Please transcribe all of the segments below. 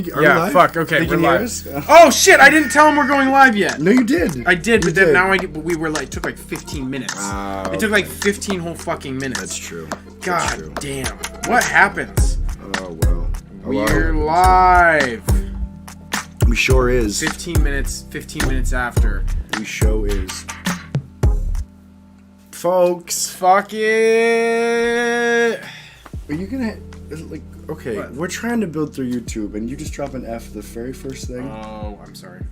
Yeah, fuck. Okay, we're live. Yeah. Oh shit! I didn't tell him we're going live yet. No, you did. I did, but then now we were like, took like 15 minutes. It took like 15 whole fucking minutes. That's true. God damn. What happens? Oh well. We're live. We sure is. 15 minutes after. We sure is. Folks. Fuck it. Are you gonna like? Okay, what? We're trying to build through YouTube, and you just drop an F the very first thing. Oh, I'm sorry.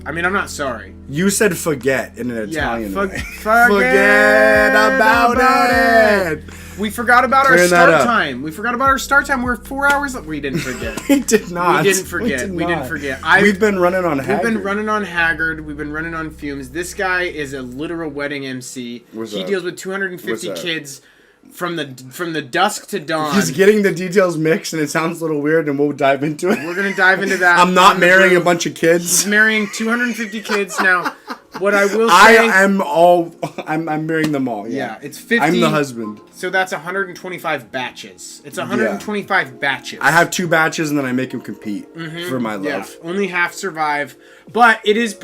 I mean, I'm not sorry. You said forget in an Italian way. Forget about it. We forgot about our start time. We forgot about our start time. We're 4 hours. We didn't forget. We did not. We didn't forget. We didn't forget. We've been running on Haggard. We've been running on Haggard. We've been running on fumes. This guy is a literal wedding MC. He deals with 250 kids. From the dusk to dawn. He's getting the details mixed, and it sounds a little weird, and we'll dive into it. We're gonna dive into that. I'm not marrying a bunch of kids. He's marrying 250 kids now. What I will say, I'm marrying them all. Yeah, it's 50. I'm the husband. So that's 125 batches. It's 125 batches. I have 2 batches, and then I make them compete for my love. Yeah, only half survive, but it is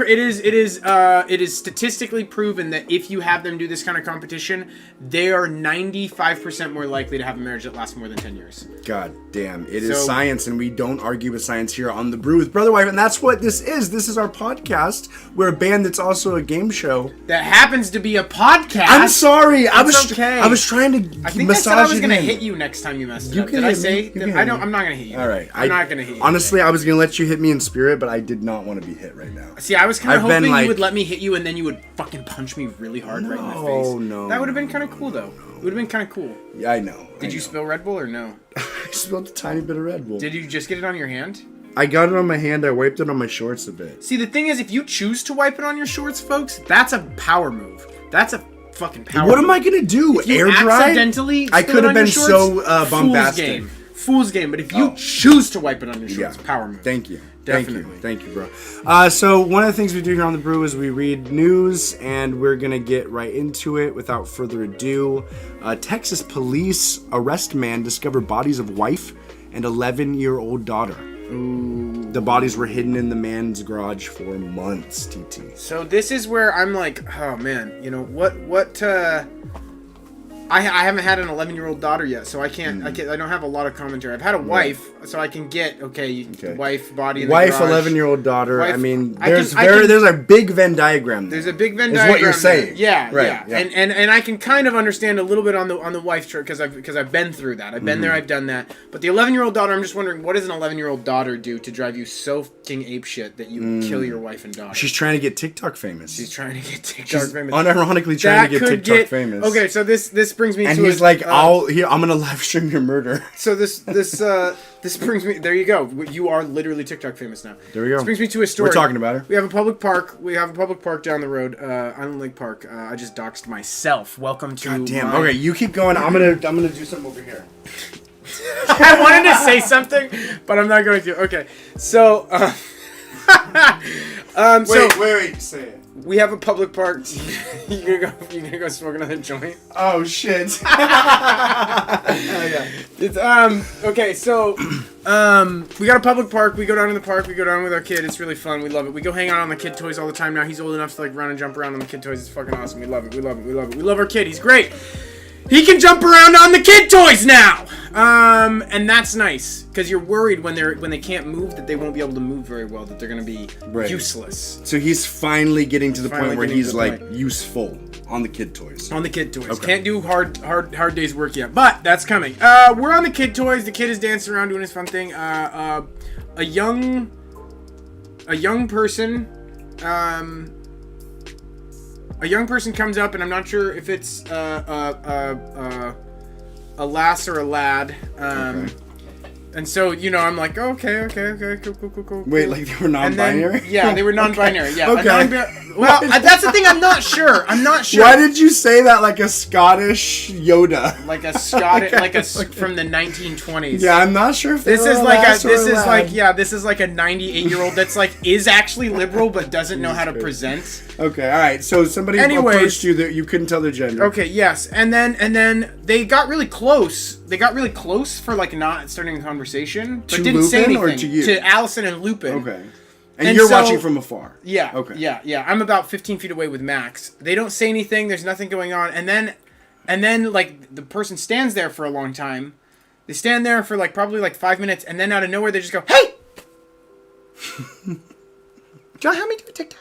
statistically proven that if you have them do this kind of competition, they are 95% more likely to have a marriage that lasts more than 10 years. God damn, it is science, and we don't argue with science here on the Brew with Brotherwife, and that's what this is. This is our podcast. We're a band that's also a game show that happens to be a podcast. I'm sorry. I was trying to. I think I said I was gonna hit you next time you messed it up. Did I say? I'm not gonna hit you. All right. I'm not gonna hit you. Honestly, I was gonna let you hit me in spirit, but I did not want to be hit right now. See, I was kind of hoping you would let me hit you, and then you would fucking punch me really hard right in the face. Oh no. That would have been kind of cool, though. It would have been kind of cool. Yeah, I know. Did you spill Red Bull or no? I spilled a tiny bit of Red Bull. Did you just get it on your hand? I got it on my hand. I wiped it on my shorts a bit. See, the thing is, if you choose to wipe it on your shorts, folks, that's a power move. That's a fucking power What move. am I gonna do? If you Air dry? Accidentally I could have been shorts, so bombastic. Fool's game. But if you choose to wipe it on your shorts, power move. Thank you. Definitely. Thank you, bro. So one of the things we do here on the Brew is we read news, and we're gonna get right into it without further ado. Texas police arrest man discover bodies of wife and 11-year-old daughter. Ooh. The bodies were hidden in the man's garage for months, TT. So this is where I'm like, oh man, you know what I haven't had an 11-year-old daughter yet, so I don't have a lot of commentary. I've had a wife, so I can get wife, body in the wife, garage. 11-year-old daughter. Wife, I mean, there's a big Venn diagram there. There's a big Venn diagram. Is what you're saying. Yeah, right, yeah. And I can kind of understand a little bit on the wife chart because I've been through that. I've been there, I've done that. But the 11-year-old daughter, I'm just wondering, what does an 11-year-old daughter do to drive you so fucking apeshit that you kill your wife and daughter? She's trying to get TikTok famous. She's trying to get TikTok famous. Unironically trying to get TikTok famous. Okay, so this brings me to he's like, I'm gonna live stream your murder. So this brings me. There you go. You are literally TikTok famous now. There we go. This brings me to a story. We're talking about her. We have a public park. Down the road. Island Lake Park. I just doxed myself. Welcome to. God damn. Okay, you keep going. I'm gonna do something over here. I wanted to say something, but I'm not going to. Okay, so. Wait. Say it. We have a public park. You're gonna go smoke another joint? Oh shit. Okay, so we got a public park. We go down to the park. We go down with our kid. It's really fun. We love it. We go hang out on the kid toys all the time now. He's old enough to like run and jump around on the kid toys. It's fucking awesome. We love it. We love our kid. He's great. He can jump around on the kid toys now. And that's nice because you're worried when they can't move that they won't be able to move very well, that they're gonna be useless. So he's finally getting to the point where he's like useful on the kid toys. On the kid toys. Okay. Can't do hard day's work yet, but that's coming. We're on the kid toys. The kid is dancing around doing his fun thing. A young person. A young person comes up, and I'm not sure if it's a lass or a lad. And so, I'm like, okay, cool. Wait, like they were non-binary? Yeah, they were non-binary. Yeah. Okay. Well, that's the thing. I'm not sure. Why did you say that like a Scottish Yoda? Like a Scottish, from the 1920s. Yeah, I'm not sure if this is like a 98-year-old that's like is actually liberal but doesn't know how to present. Okay, all right. So somebody approached you that you couldn't tell their gender. Okay, yes, and then they got really close. they got really close for like not starting a conversation, but To didn't say Lupin or anything to you? to Allison and Lupin. Okay. And so- you're watching from afar. Yeah. Okay. Yeah. I'm about 15 feet away with Max. They don't say anything. There's nothing going on, and then like the person stands there for a long time. They stand there for like probably like 5 minutes, and then out of nowhere they just go, "Hey, John, help me do a TikTok."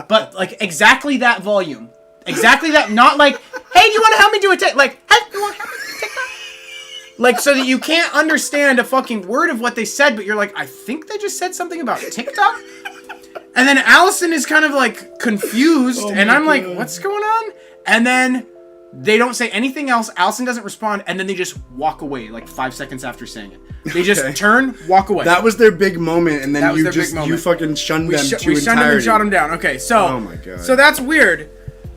But like exactly that volume, exactly that. Not like, "Hey, do you want to help me do a TikTok?" Like, "Hey, you want to help me do a TikTok?" Like so that you can't understand a fucking word of what they said, but you're like, I think they just said something about TikTok. And then Allison is kind of like confused, and I'm like, what's going on? And then they don't say anything else. Allison doesn't respond, and then they just walk away like 5 seconds after saying it. They just turn, walk away. That was their big moment, and then That was you their just big moment. you fucking shunned them to we shunned him and entirety. shot him down. Okay, so Oh my God. So that's weird,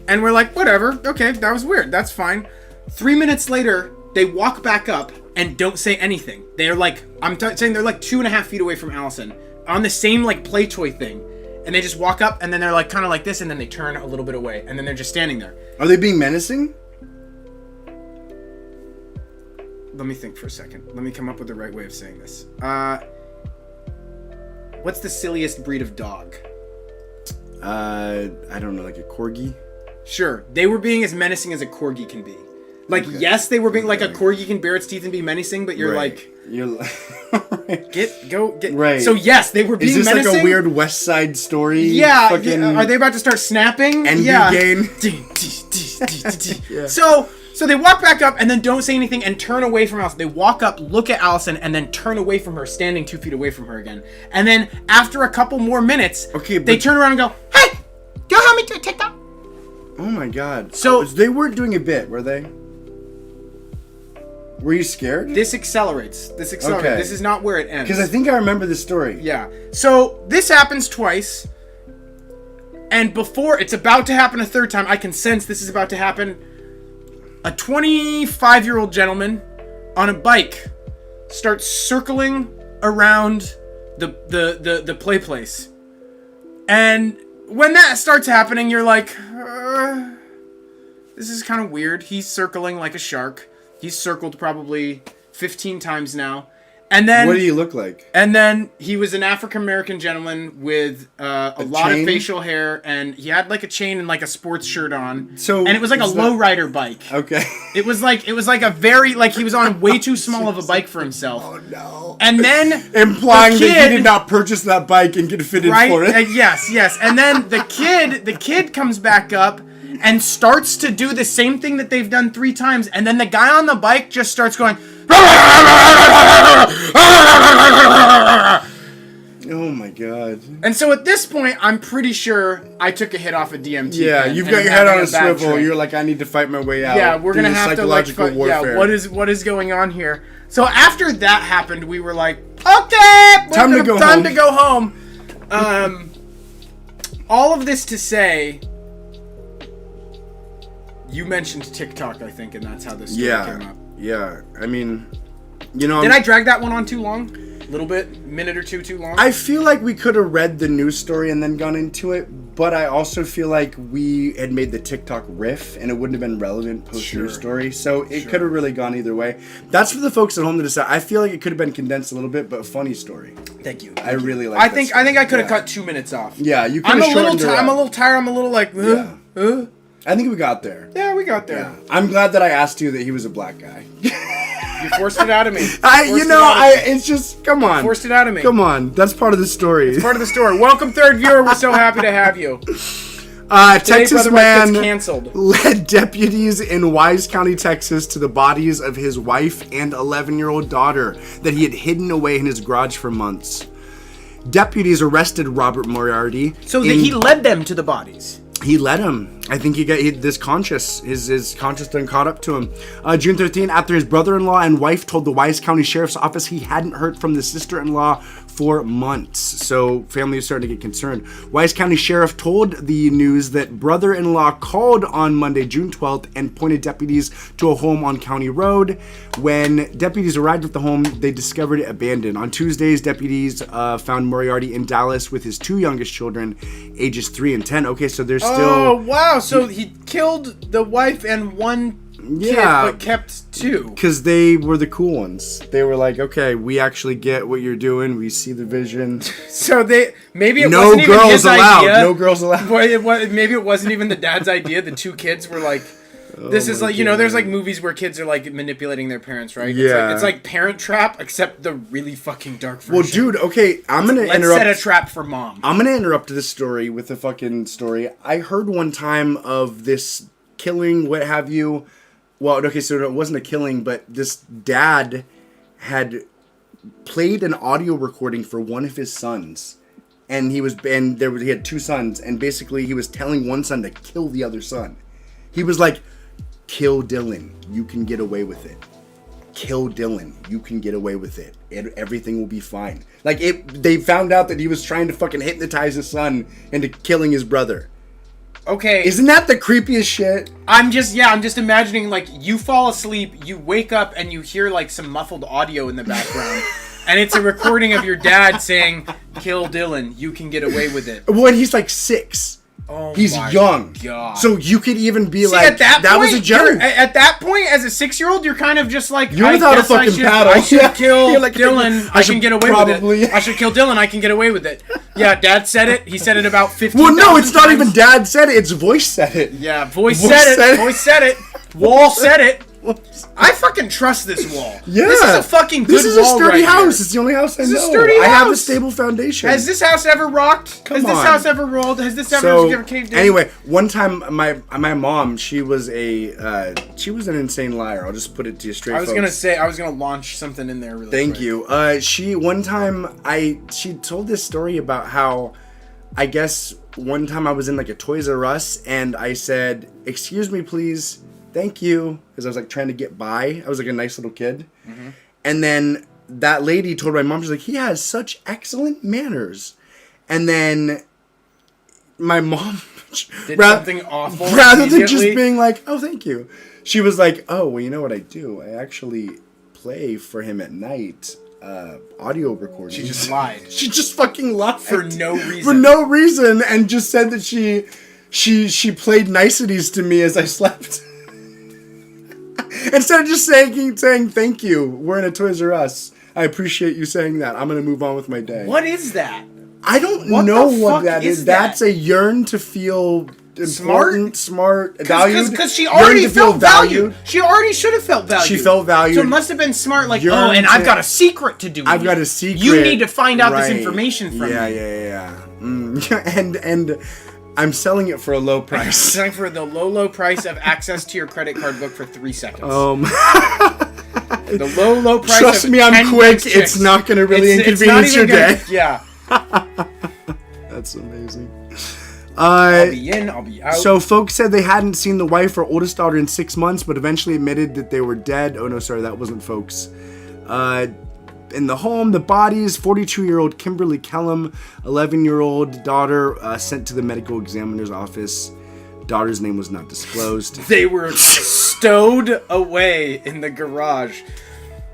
and we're like, whatever. Okay, that was weird. That's fine. 3 minutes later, they walk back up and don't say anything. They're like, saying they're like 2.5 feet away from Allison on the same like play toy thing. And they just walk up, and then they're like kind of like this, and then they turn a little bit away, and then they're just standing there. Are they being menacing? Let me think for a second. Let me come up with the right way of saying this. What's the silliest breed of dog? I don't know, like a corgi. Sure, they were being as menacing as a corgi can be. Like, yes, they were being like a corgi can bare its teeth and be menacing, but you're like, get. Right. So yes, they were being Is this menacing. like a weird West Side Story? Yeah, Fucking are they about to start snapping? envy Yeah. game? Yeah. So they walk back up and then don't say anything and turn away from Allison. They walk up, look at Allison, and then turn away from her, standing 2 feet away from her again. And then after a couple more minutes, they turn around and go, "Hey, do you help me do a TikTok?" Oh my God. So they weren't doing a bit, were they? Were you scared? This accelerates. Okay. This is not where it ends. Because I think I remember the story. Yeah. So this happens twice. And before it's about to happen a third time, I can sense this is about to happen. A 25-year-old gentleman on a bike starts circling around the play place. And when that starts happening, you're like, this is kind of weird. He's circling like a shark. He's circled probably 15 times now. And then, what do you look like? And then he was an African-American gentleman with a lot chain? of facial hair, and he had like a chain and like a sports shirt on. So and it was like a lowrider bike. Okay. It was like a very like he was on way too small of a bike for himself. Oh no. And then implying that he did not purchase that bike and get fitted for it. Yes. And then the kid comes back up and starts to do the same thing that they've done 3 times, and then the guy on the bike just starts going. Oh my God. And so at this point, I'm pretty sure I took a hit off a DMT. Yeah, pen you've and got I'm your head having on a bad swivel. trip. You're like, I need to fight my way out. Yeah, we're gonna Do have to like psychological warfare. Yeah, what is going on here? So after that happened, we were like, okay, Time to go home. All of this to say, you mentioned TikTok, I think, and that's how this story came up. Yeah. I mean, you know. Did I drag that one on too long? A little bit, minute or two too long. I feel like we could have read the news story and then gone into it, but I also feel like we had made the TikTok riff and it wouldn't have been relevant post-news story, so it could have really gone either way. That's for the folks at home to decide. I feel like it could have been condensed a little bit, but funny story. Thank you. I really like. I think I could have cut 2 minutes off. Yeah, you could I'm have a little shortened it I'm a up. little tired. I'm a little like. I think we got there. Yeah, we got there. Yeah. I'm glad that I asked you that he was a black guy. You forced it out of me. It's just, come on. Forced it out of me. Come on, that's part of the story. It's part of the story. Welcome, third viewer. We're so happy to have you. Texas Brotherwife man gets canceled. led deputies in Wise County, Texas, to the bodies of his wife and 11-year-old daughter that he had hidden away in his garage for months. Deputies arrested Robert Moriarty. So he led them to the bodies. He led him. I think his conscience done caught up to him. June 13, after his brother-in-law and wife told the Wise County Sheriff's Office he hadn't heard from the sister-in-law for months. So family is starting to get concerned. Wise County Sheriff told the news that brother-in-law called on Monday, June 12th, and pointed deputies to a home on County Road. When deputies arrived at the home, they discovered it abandoned. On Tuesdays, deputies found Moriarty in Dallas with his 2 youngest children, ages 3 and 10. Okay, so there's still... Oh, wow. So he killed the wife and one Yeah. but kept 2. Because they were the cool ones. They were like, okay, we actually get what you're doing. We see the vision. So maybe it No wasn't even girls his allowed. idea. No girls allowed. Maybe it wasn't even the dad's idea. The 2 kids were like, this is like, there's like movies where kids are like manipulating their parents, right? Yeah. It's like Parent Trap, except the really fucking dark version. Well, dude, okay, Let's set a trap for mom. I'm gonna interrupt this story with a fucking story. I heard one time of this killing, what have you. Well, okay, so it wasn't a killing, but this dad had played an audio recording for one of his sons. And he had 2 sons, and basically he was telling one son to kill the other son. He was like, kill Dylan, you can get away with it. Kill Dylan, you can get away with it. Everything will be fine. Like, they found out that he was trying to fucking hypnotize his son into killing his brother. Okay. Isn't that the creepiest shit? I'm just imagining, like, you fall asleep, you wake up, and you hear, like, some muffled audio in the background. And it's a recording of your dad saying, kill Dylan, you can get away with it. Well, and he's like 6. Oh, he's young. God. So you could even be See, like, at that point, was a joke. At that point, as a 6-year-old, you're kind of just like, You're without a fucking paddle. I should kill Like, Dylan. I can get away with it. I should kill Dylan. I can get away with it. Yeah, Dad said it. He said it about 15 Well, no, it's not times. even Dad said it. It's voice said it. Yeah, voice said it. Voice said it. Wall said it. I fucking trust this wall. Yeah. This is a fucking good wall. This is a sturdy right house. here. It's the only house I know. This is a sturdy I have a house. stable foundation. Has this house ever rocked? Has this house ever rolled? Has this ever caved in? Anyway, one time my mom, she was an insane liar. I'll just put it to you straight. I was gonna launch something in there really Thank quick. you. She told this story about how, I guess one time I was in like a Toys R Us and I said, "Excuse me, please." Thank you, because I was like trying to get by. I was like a nice little kid. Mm-hmm. And then that lady told my mom, she's like, he has such excellent manners. And then my mom did something awful. Rather than just being like, oh, thank you. She was like, oh, well, you know what I do? I actually play for him at night, audio recording. She just lied. She just fucking lied. For no reason. For no reason, and just said that she played niceties to me as I slept. Instead of just saying thank you, we're in a Toys R Us. I appreciate you saying that. I'm gonna move on with my day. What is that? I don't know what that is. That's a yearn to feel important, smart, valued. Because she already felt valued. She already should have felt valued. She felt valued. So it must have been smart. Like, and I've got a secret to do. I've got a secret. You need to find out this information from me. Yeah. And I'm selling it for a low price. I'm selling for the low price of access to your credit card book for 3 seconds. The low price. Trust me, I'm quick. It's not going to really inconvenience your day. Yeah. That's amazing. I'll be in, I'll be out. So folks said they hadn't seen the wife or oldest daughter in 6 months, but eventually admitted that they were dead. Oh no, sorry, that wasn't folks. In the home, the bodies, 42-year-old Kimberly Kellum, 11-year-old daughter sent to the medical examiner's office. Daughter's name was not disclosed. They were stowed away in the garage.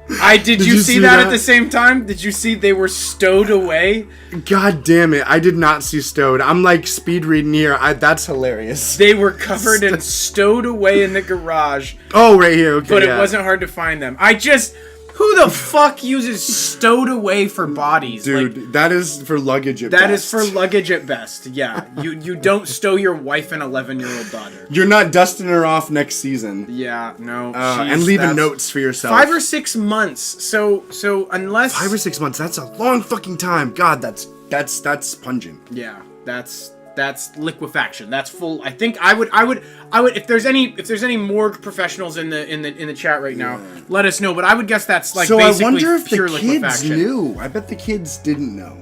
Did you see that at the same time? Did you see they were stowed away? God damn it. I did not see stowed. I'm like speed reading here. That's hilarious. They were covered and stowed away in the garage. Oh, right here. Okay. But it wasn't hard to find them. Who the fuck uses stowed away for bodies? Dude, like, that is for luggage at best. That is for luggage at best, yeah. You don't stow your wife and 11-year-old daughter. You're not dusting her off next season. Yeah, no. And leaving notes for yourself. 5 or 6 months. So unless 5 or 6 months, that's a long fucking time. God, that's pungent. Yeah, that's liquefaction. That's full. I think I would if there's any morgue professionals in the chat right now, let us know. But I would guess that's like so basically I wonder if pure the kids liquefaction. knew. I bet the kids didn't know.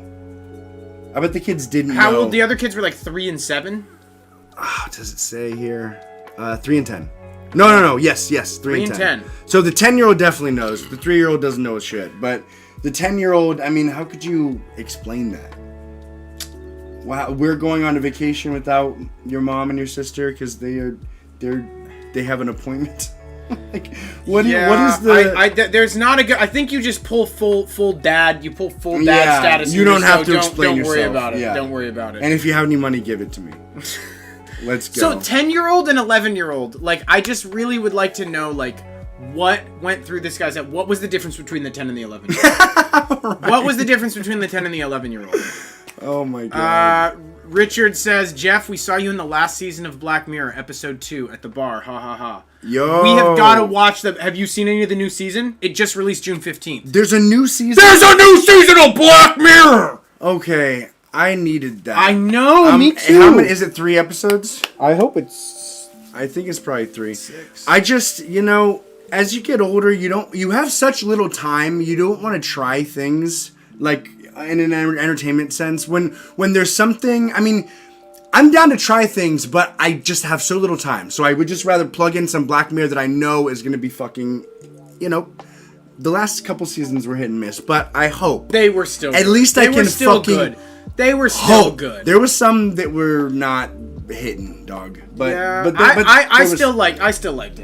How old the other kids were? Like 3 and 7. Does it say here? 3 and 10. No. Yes. 3 and 10. So the 10-year-old definitely knows. The 3-year-old doesn't know shit. But the 10-year-old, I mean, how could you explain that? Wow, we're going on a vacation without your mom and your sister because they have an appointment. Like, what is the? There's not a good. I think you just pull full dad. You pull full dad status. You don't have to explain Don't yourself. worry about it. Yeah. Don't worry about it. And if you have any money, give it to me. Let's go. So 10-year-old and 11-year-old, like, I just really would like to know, like, what went through this guy's head. What was the difference between the 10 and the 11-year-old? Right. What was the difference between the 10 and the 11-year-old? Oh my god. Richard says, Jeff, we saw you in the last season of Black Mirror, episode 2, at the bar. Ha ha ha. Yo. We have got to watch the... Have you seen any of the new season? It just released June 15th. There's a new season? There's a new season of Black Mirror! Okay, I needed that. I know, me too. How many, is it 3 episodes? I hope it's... I think it's probably 3. 6. I just, as you get older, you have such little time, you don't want to try things, like, in an entertainment sense. When there's something, I mean, I'm down to try things, but I just have so little time. So I would just rather plug in some Black Mirror that I know is going to be fucking, the last couple seasons were hit and miss, but I hope. They were still At good. least I can fucking... Good. They were still good. There was some that were not hitting, dog. But yeah, but I still liked it. I still liked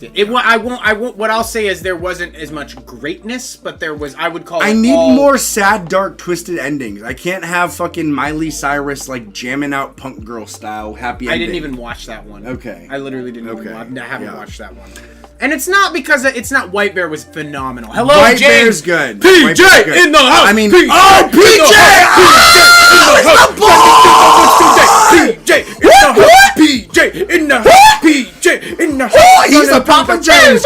it. I won't. What I'll say is there wasn't as much greatness, but there was. I would call. I need more sad, dark, twisted endings. I can't have fucking Miley Cyrus like jamming out punk girl style happy ending. I didn't even watch that one. Okay. I literally didn't. Okay. I haven't watched that one. And it's not because it's not. White Bear was phenomenal. Hello, White James. Bear's good. PJ White Bear's good. in the house. I mean, PJ PJ in the house. PJ in the house. He's a Papa James.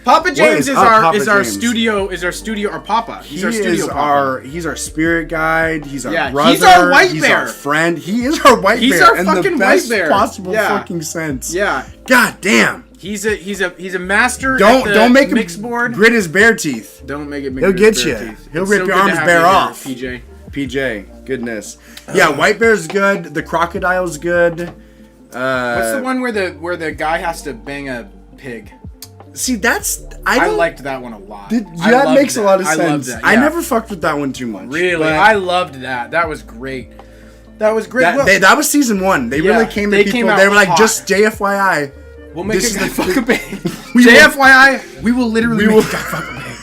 Papa James is Papa our James? studio our Papa. He's our studio Papa. He's our spirit guide. He's our brother. He's our White He's Bear. our friend. He is our White He's Bear our in fucking the best White Bear. possible Yeah. fucking sense. Yeah. God damn. He's a master. Don't make him mix board. grit his bare teeth. Don't make it. He'll get you. He'll rip your arms bare off. PJ. PJ, goodness. Yeah, White Bear's good. The Crocodile's good. What's the one where the guy has to bang a pig? See, I liked that one a lot. That makes a lot of sense. I loved that. Yeah. I never fucked with that one too much. Really, I loved that. That was great. That was great. That was season 1. They really came to people. They were like, just JFYI. We'll make this a guy is fuck a pig. JFYI, we will literally make a guy fuck a pig.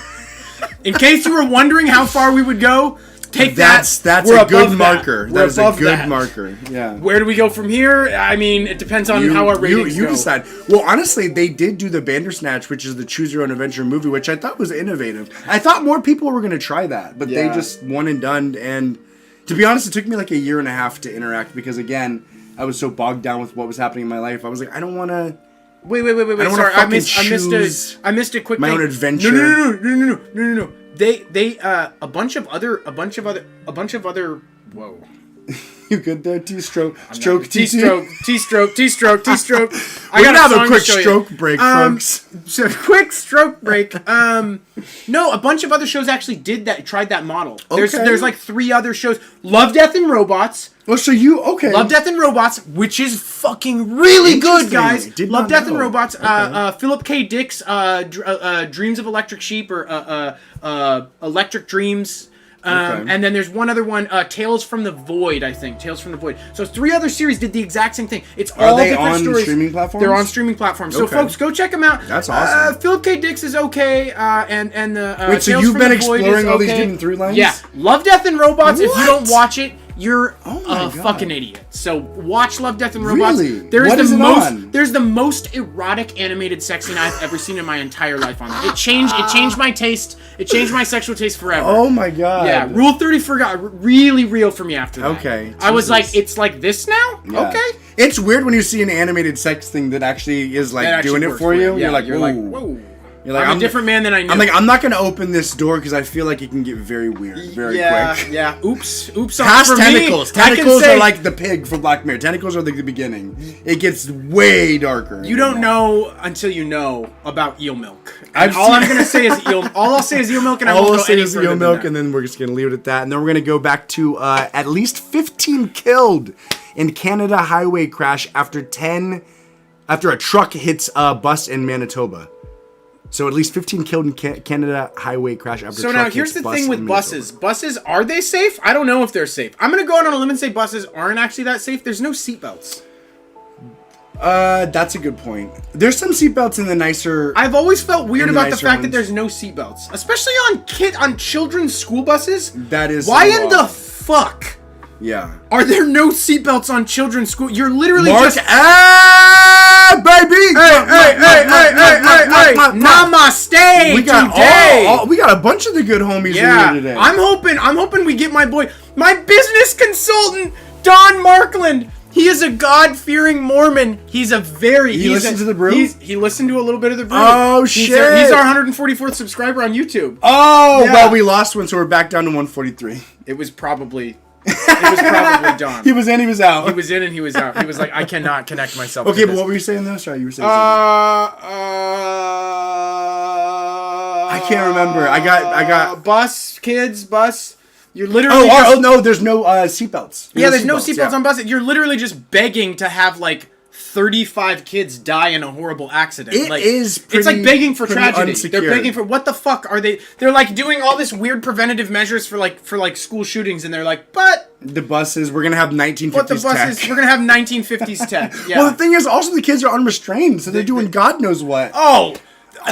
In case you were wondering how far we would go, take that's a good marker. That is a good marker. Yeah. Where do we go from here? I mean, it depends on how our ratings you go. decide. Well, honestly, they did do the Bandersnatch, which is the Choose Your Own Adventure movie, which I thought was innovative. I thought more people were going to try that, but they just one and done. And to be honest, it took me like 1.5 years to interact because, again, I was so bogged down with what was happening in my life. I was like, I don't want to... Wait. Sorry, I missed a quick my thing. own adventure. No. They a bunch of other. Whoa. You good there? T-stroke. I gotta have a quick stroke break, folks. So quick stroke break. No, a bunch of other shows actually tried that model. There's like 3 other shows. Love, Death, and Robots. Well, so Love, Death, and Robots, which is fucking really good, guys. Love, Death, and Robots. Philip K. Dick's Dreams of Electric Sheep or Electric Dreams. And then there's one other one, Tales from the Void, I think. Tales from the Void. So 3 other series did the exact same thing. It's all different stories. Are they on streaming platforms? They're on streaming platforms. So folks, go check them out. That's awesome. Philip K. Dick's is okay, and the Wait, so Tales you've from been the Void exploring is all these okay. different through lines? Yeah. Love, Death, and Robots. If you don't watch it, you're God. fucking idiot. So watch Love, Death, and Robots. Really? There's the most erotic animated sex scene I've ever seen in my entire life on there. It changed my taste. It changed my sexual taste forever. Oh my god. Yeah, Rule 30 got really real for me after that. Okay. I was like, it's like this now? Yeah. Okay. It's weird when you see an animated sex thing that actually is like doing it for you. Yeah, You're like, whoa. You're like, I'm a different man than I knew. I'm like, I'm not gonna open this door because I feel like it can get very weird very quick. Yeah. Oops. Past for tentacles. Me, Tentacles are like the pig from Black Mirror. Tentacles are like the beginning. It gets way darker. You don't know until you know about eel milk. All I'm gonna say is eel. All I'll say is eel milk, and I won't go any further than that. And then we're just gonna leave it at that. And then we're gonna go back to at least 15 killed in Canada highway crash after a truck hits a bus in Manitoba. So at least 15 killed in Canada highway crash after. So now here's the thing with buses. Buses, are they safe? I don't know if they're safe. I'm gonna go out on a limb and say buses aren't actually that safe. There's no seatbelts. That's a good point. There's some seatbelts in the nicer. I've always felt weird about the fact that there's no seatbelts, especially on children's school buses. That is why in the fuck Yeah. Are there no seatbelts on children's school? You're literally Mark, just... baby! Hey! Namaste We got we got a bunch of the good homies in here today. I'm hoping we get my business consultant, Don Markland. He is a God-fearing Mormon. He listens to the Brew? He listened to a little bit of the Brew. Oh, shit. He's our 144th subscriber on YouTube. Oh, yeah. Well, we lost one, so we're back down to 143. It was probably Don. He was in, he was out. He was in and he was out. He was like, I cannot connect myself. Okay, to but this. what were you saying though? Sorry, you were saying something. I can't remember. I got bus. You're literally no, there's no seatbelts. There's no seatbelts on buses. You're literally just begging to have like 35 kids die in a horrible accident. It's like begging for tragedy. Unsecure. They're begging for what the fuck are they? They're like doing all this weird preventative measures for school shootings, and they're like, but the buses, we're gonna have 1950s what the buses, tech. we're gonna have 1950s tech. Yeah. Well, the thing is, also the kids are unrestrained, so they're doing God knows what. Oh.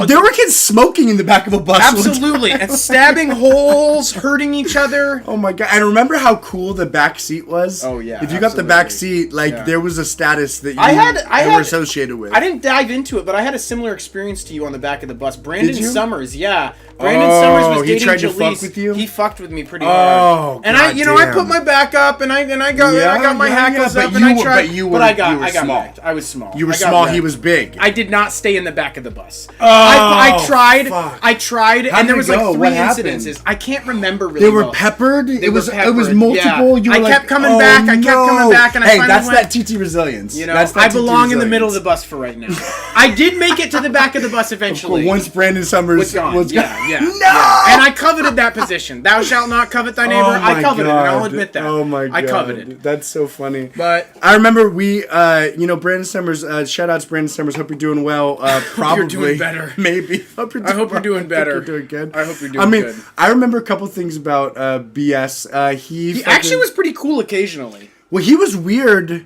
There were kids smoking in the back of a bus. Absolutely, and stabbing holes, hurting each other. Oh my god! And remember how cool the back seat was? Oh yeah. If you got the back seat, there was a status that you were associated with. I didn't dive into it, but I had a similar experience to you on the back of the bus. Brandon Summers, yeah. Brandon Summers was dating tried to Jalise. fuck with you? He fucked with me pretty hard. And I put my back up, and I got my hackles up, and I tried. But I got small. I was small. You were small. He was big. I did not stay in the back of the bus. Oh, I tried, and there was like 3 incidences. I can't remember really. They were peppered. It was multiple. Yeah. I kept coming back. I kept coming back, and I finally that's went. that TT resilience. You know, I belong in the middle of the bus for right now. I did make it to the back of the bus eventually. But once Brandon Summers was gone. Yeah. No! And I coveted that position. Thou shalt not covet thy neighbor. I coveted it, and I'll admit that. Oh my god. I coveted. That's so funny. But I remember Brandon Summers, shout out to Brandon Summers, hope you're doing well. Probably. You're doing better. Maybe. I hope you're doing better. You're doing good. I hope you're doing good. I remember a couple things about BS. He actually was pretty cool occasionally. Well, he was weird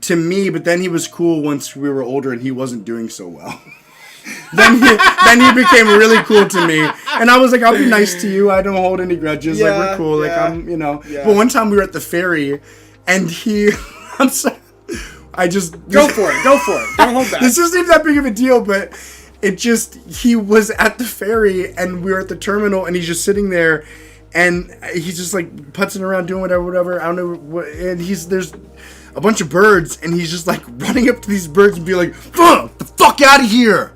to me, but then he was cool once we were older and he wasn't doing so well. then he became really cool to me, and I was like, I'll be nice to you. I don't hold any grudges. Like, we're cool. Like, I'm, Yeah. But one time we were at the ferry, and I'm sorry. Go for it. Don't hold back. This isn't even that big of a deal, but he was at the ferry, and we were at the terminal, and he's just sitting there, and he's just like putzing around doing whatever. I don't know what, and there's a bunch of birds, and he's just like running up to these birds and be like, the fuck out of here.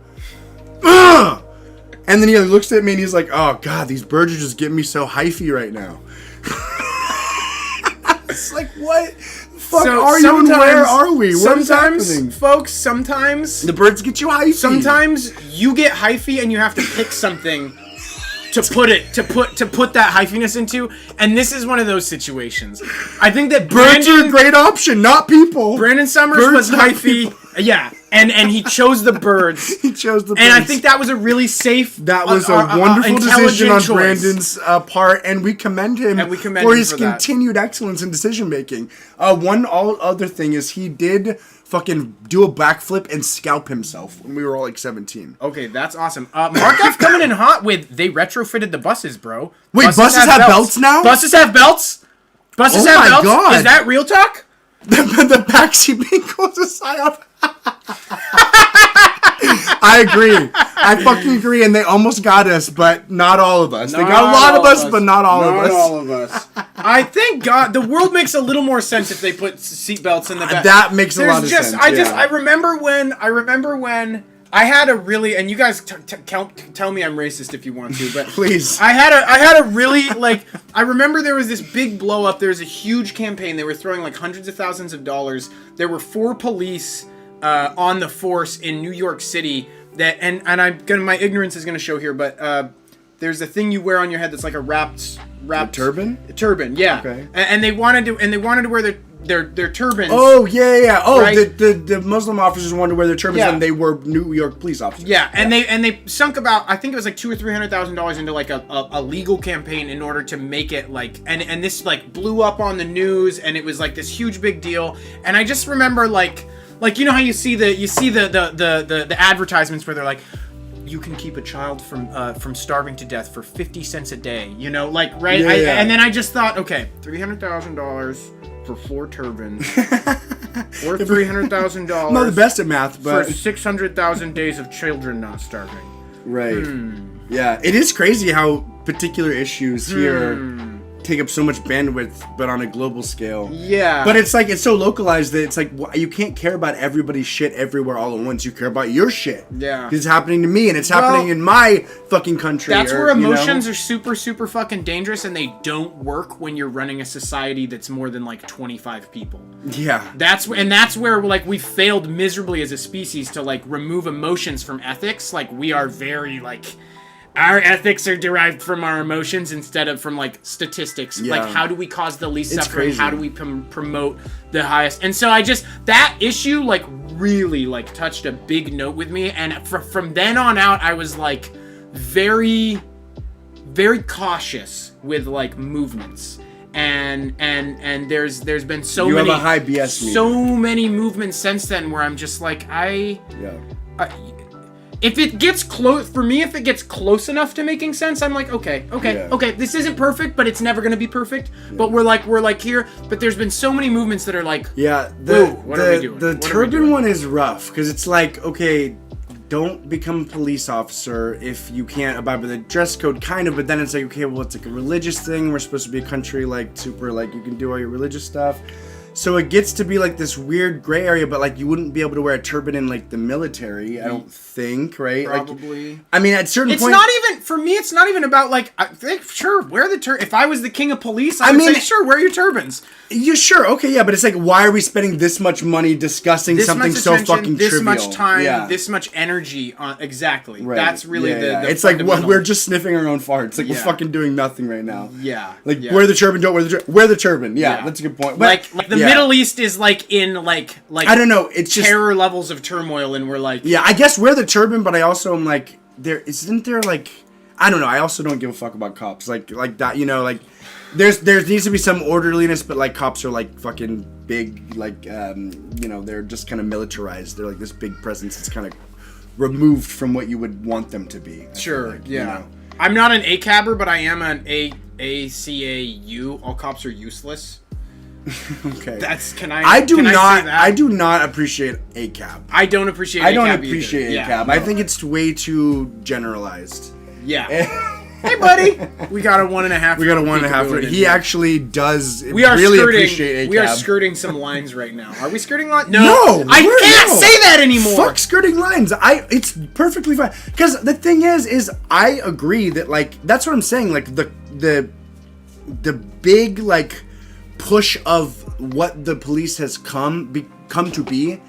And then he looks at me and he's like, oh god, these birds are just getting me so hyphy right now. It's like, what the fuck are you and where are we? What is happening? Folks, sometimes the birds get you hyphy. Sometimes you get hyphy and you have to pick something to put that hyphiness into, and this is one of those situations. I think that birds are a great option, not people. Brandon Summers was hyphy. Yeah, and he chose the birds. He chose the birds. And I think that was a really safe. That was a wonderful decision on Brandon's part, and we commend him for his continued excellence in decision making. One other thing is he did fucking do a backflip and scalp himself when we were all like 17. Okay, that's awesome. Markov coming in hot with they retrofitted the buses, bro. Wait, buses have belts now? Buses have belts? Buses have belts? God. Is that real talk? The backseat being close to sign up. I agree. I fucking agree, and they almost got us, but not all of us. They got a lot of us, but not all of us. Not all of us. I thank God the world makes a little more sense if they put seatbelts in the back. That makes a lot of sense. I remember when I had a really, and you guys tell me I'm racist if you want to, but please. I had a really, like, I remember there was this big blow up. There was a huge campaign. They were throwing like hundreds of thousands of dollars. There were 4 police on the force in New York City that, and my ignorance is gonna show here, but there's a thing you wear on your head that's like a wrapped turban. A turban, yeah. Okay. And they wanted to wear their turbans. Oh yeah. Oh, right? the Muslim officers wanted to wear their turbans, and they were New York police officers. Yeah, and they sunk about, I think it was like $200,000 or $300,000 into like a legal campaign in order to make it like, and this like blew up on the news, and it was like this huge big deal. And I just remember like you know how you see the advertisements where they're like, you can keep a child from starving to death for 50 cents a day. You know, like, right? Yeah. And then I just thought, okay, $300,000 for 4 turbans, or $300,000. I'm not the best at math, but for 600,000 days of children not starving. Right. Yeah, it is crazy how particular issues here take up so much bandwidth, but on a global scale. Yeah. But it's like, it's so localized that it's like, you can't care about everybody's shit everywhere all at once. You care about your shit. Yeah. Because it's happening to me, and it's happening in my fucking country. That's where emotions are super, super fucking dangerous, and they don't work when you're running a society that's more than like 25 people. Yeah. That's where like we failed miserably as a species to like remove emotions from ethics. Like we are very like, our ethics are derived from our emotions instead of from like statistics. Yeah. Like how do we cause the least It's suffering? crazy. How do we promote the highest? And so that issue like really like touched a big note with me. And from then on out, I was like very, very cautious with like movements. And there's been so You many have a high BS meter. so many movements since then where I'm just like if it gets close for me, if it gets close enough to making sense, I'm like, okay, this isn't perfect, but it's never gonna be perfect. Yeah. But we're like here. But there's been so many movements that are like, what are we doing? The turban one is rough because it's like, okay, don't become a police officer if you can't abide by the dress code, kind of. But then it's like, okay, well, it's like a religious thing. We're supposed to be a country like super, like you can do all your religious stuff. So it gets to be like this weird gray area, but like you wouldn't be able to wear a turban in like the military, I don't think, right? Probably. Like, I mean, at certain it's point, not even for me. It's not even about like I think sure wear the turban. If I was the king of police, I would say sure wear your turbans. You sure? Okay, yeah, but it's like, why are we spending this much money discussing something so fucking this trivial? much time, this much energy on exactly. Right. That's really the it's like we're just sniffing our own farts. Like we're fucking doing nothing right now. Yeah. Like wear the turban, don't wear the turban. Wear the turban. Yeah, that's a good point. But, like the Middle East is like in like I don't know. It's just terror levels of turmoil, and we're like I guess wear the turban, but I also am like isn't there like I don't know. I also don't give a fuck about cops like that. You know, like. There needs to be some orderliness, but like cops are like fucking big, like you know, they're just kind of militarized. They're like this big presence that's kind of removed from what you would want them to be. Sure, like, yeah. You know? I'm not an ACABer, but I am an ACAU. All cops are useless. Okay. That's I do not appreciate ACAB. I don't appreciate. I don't ACAB appreciate either. ACAB. Yeah, no. I think it's way too generalized. Yeah. Hey, buddy. We got a 1.5. We got a 1.5. He actually does we are really skirting, appreciate ACAB. We are skirting some lines right now. Are we skirting lines? No. I can't say that anymore. Fuck skirting lines. It's perfectly fine. Because the thing is I agree that like that's what I'm saying. Like the big like push of what the police has come to be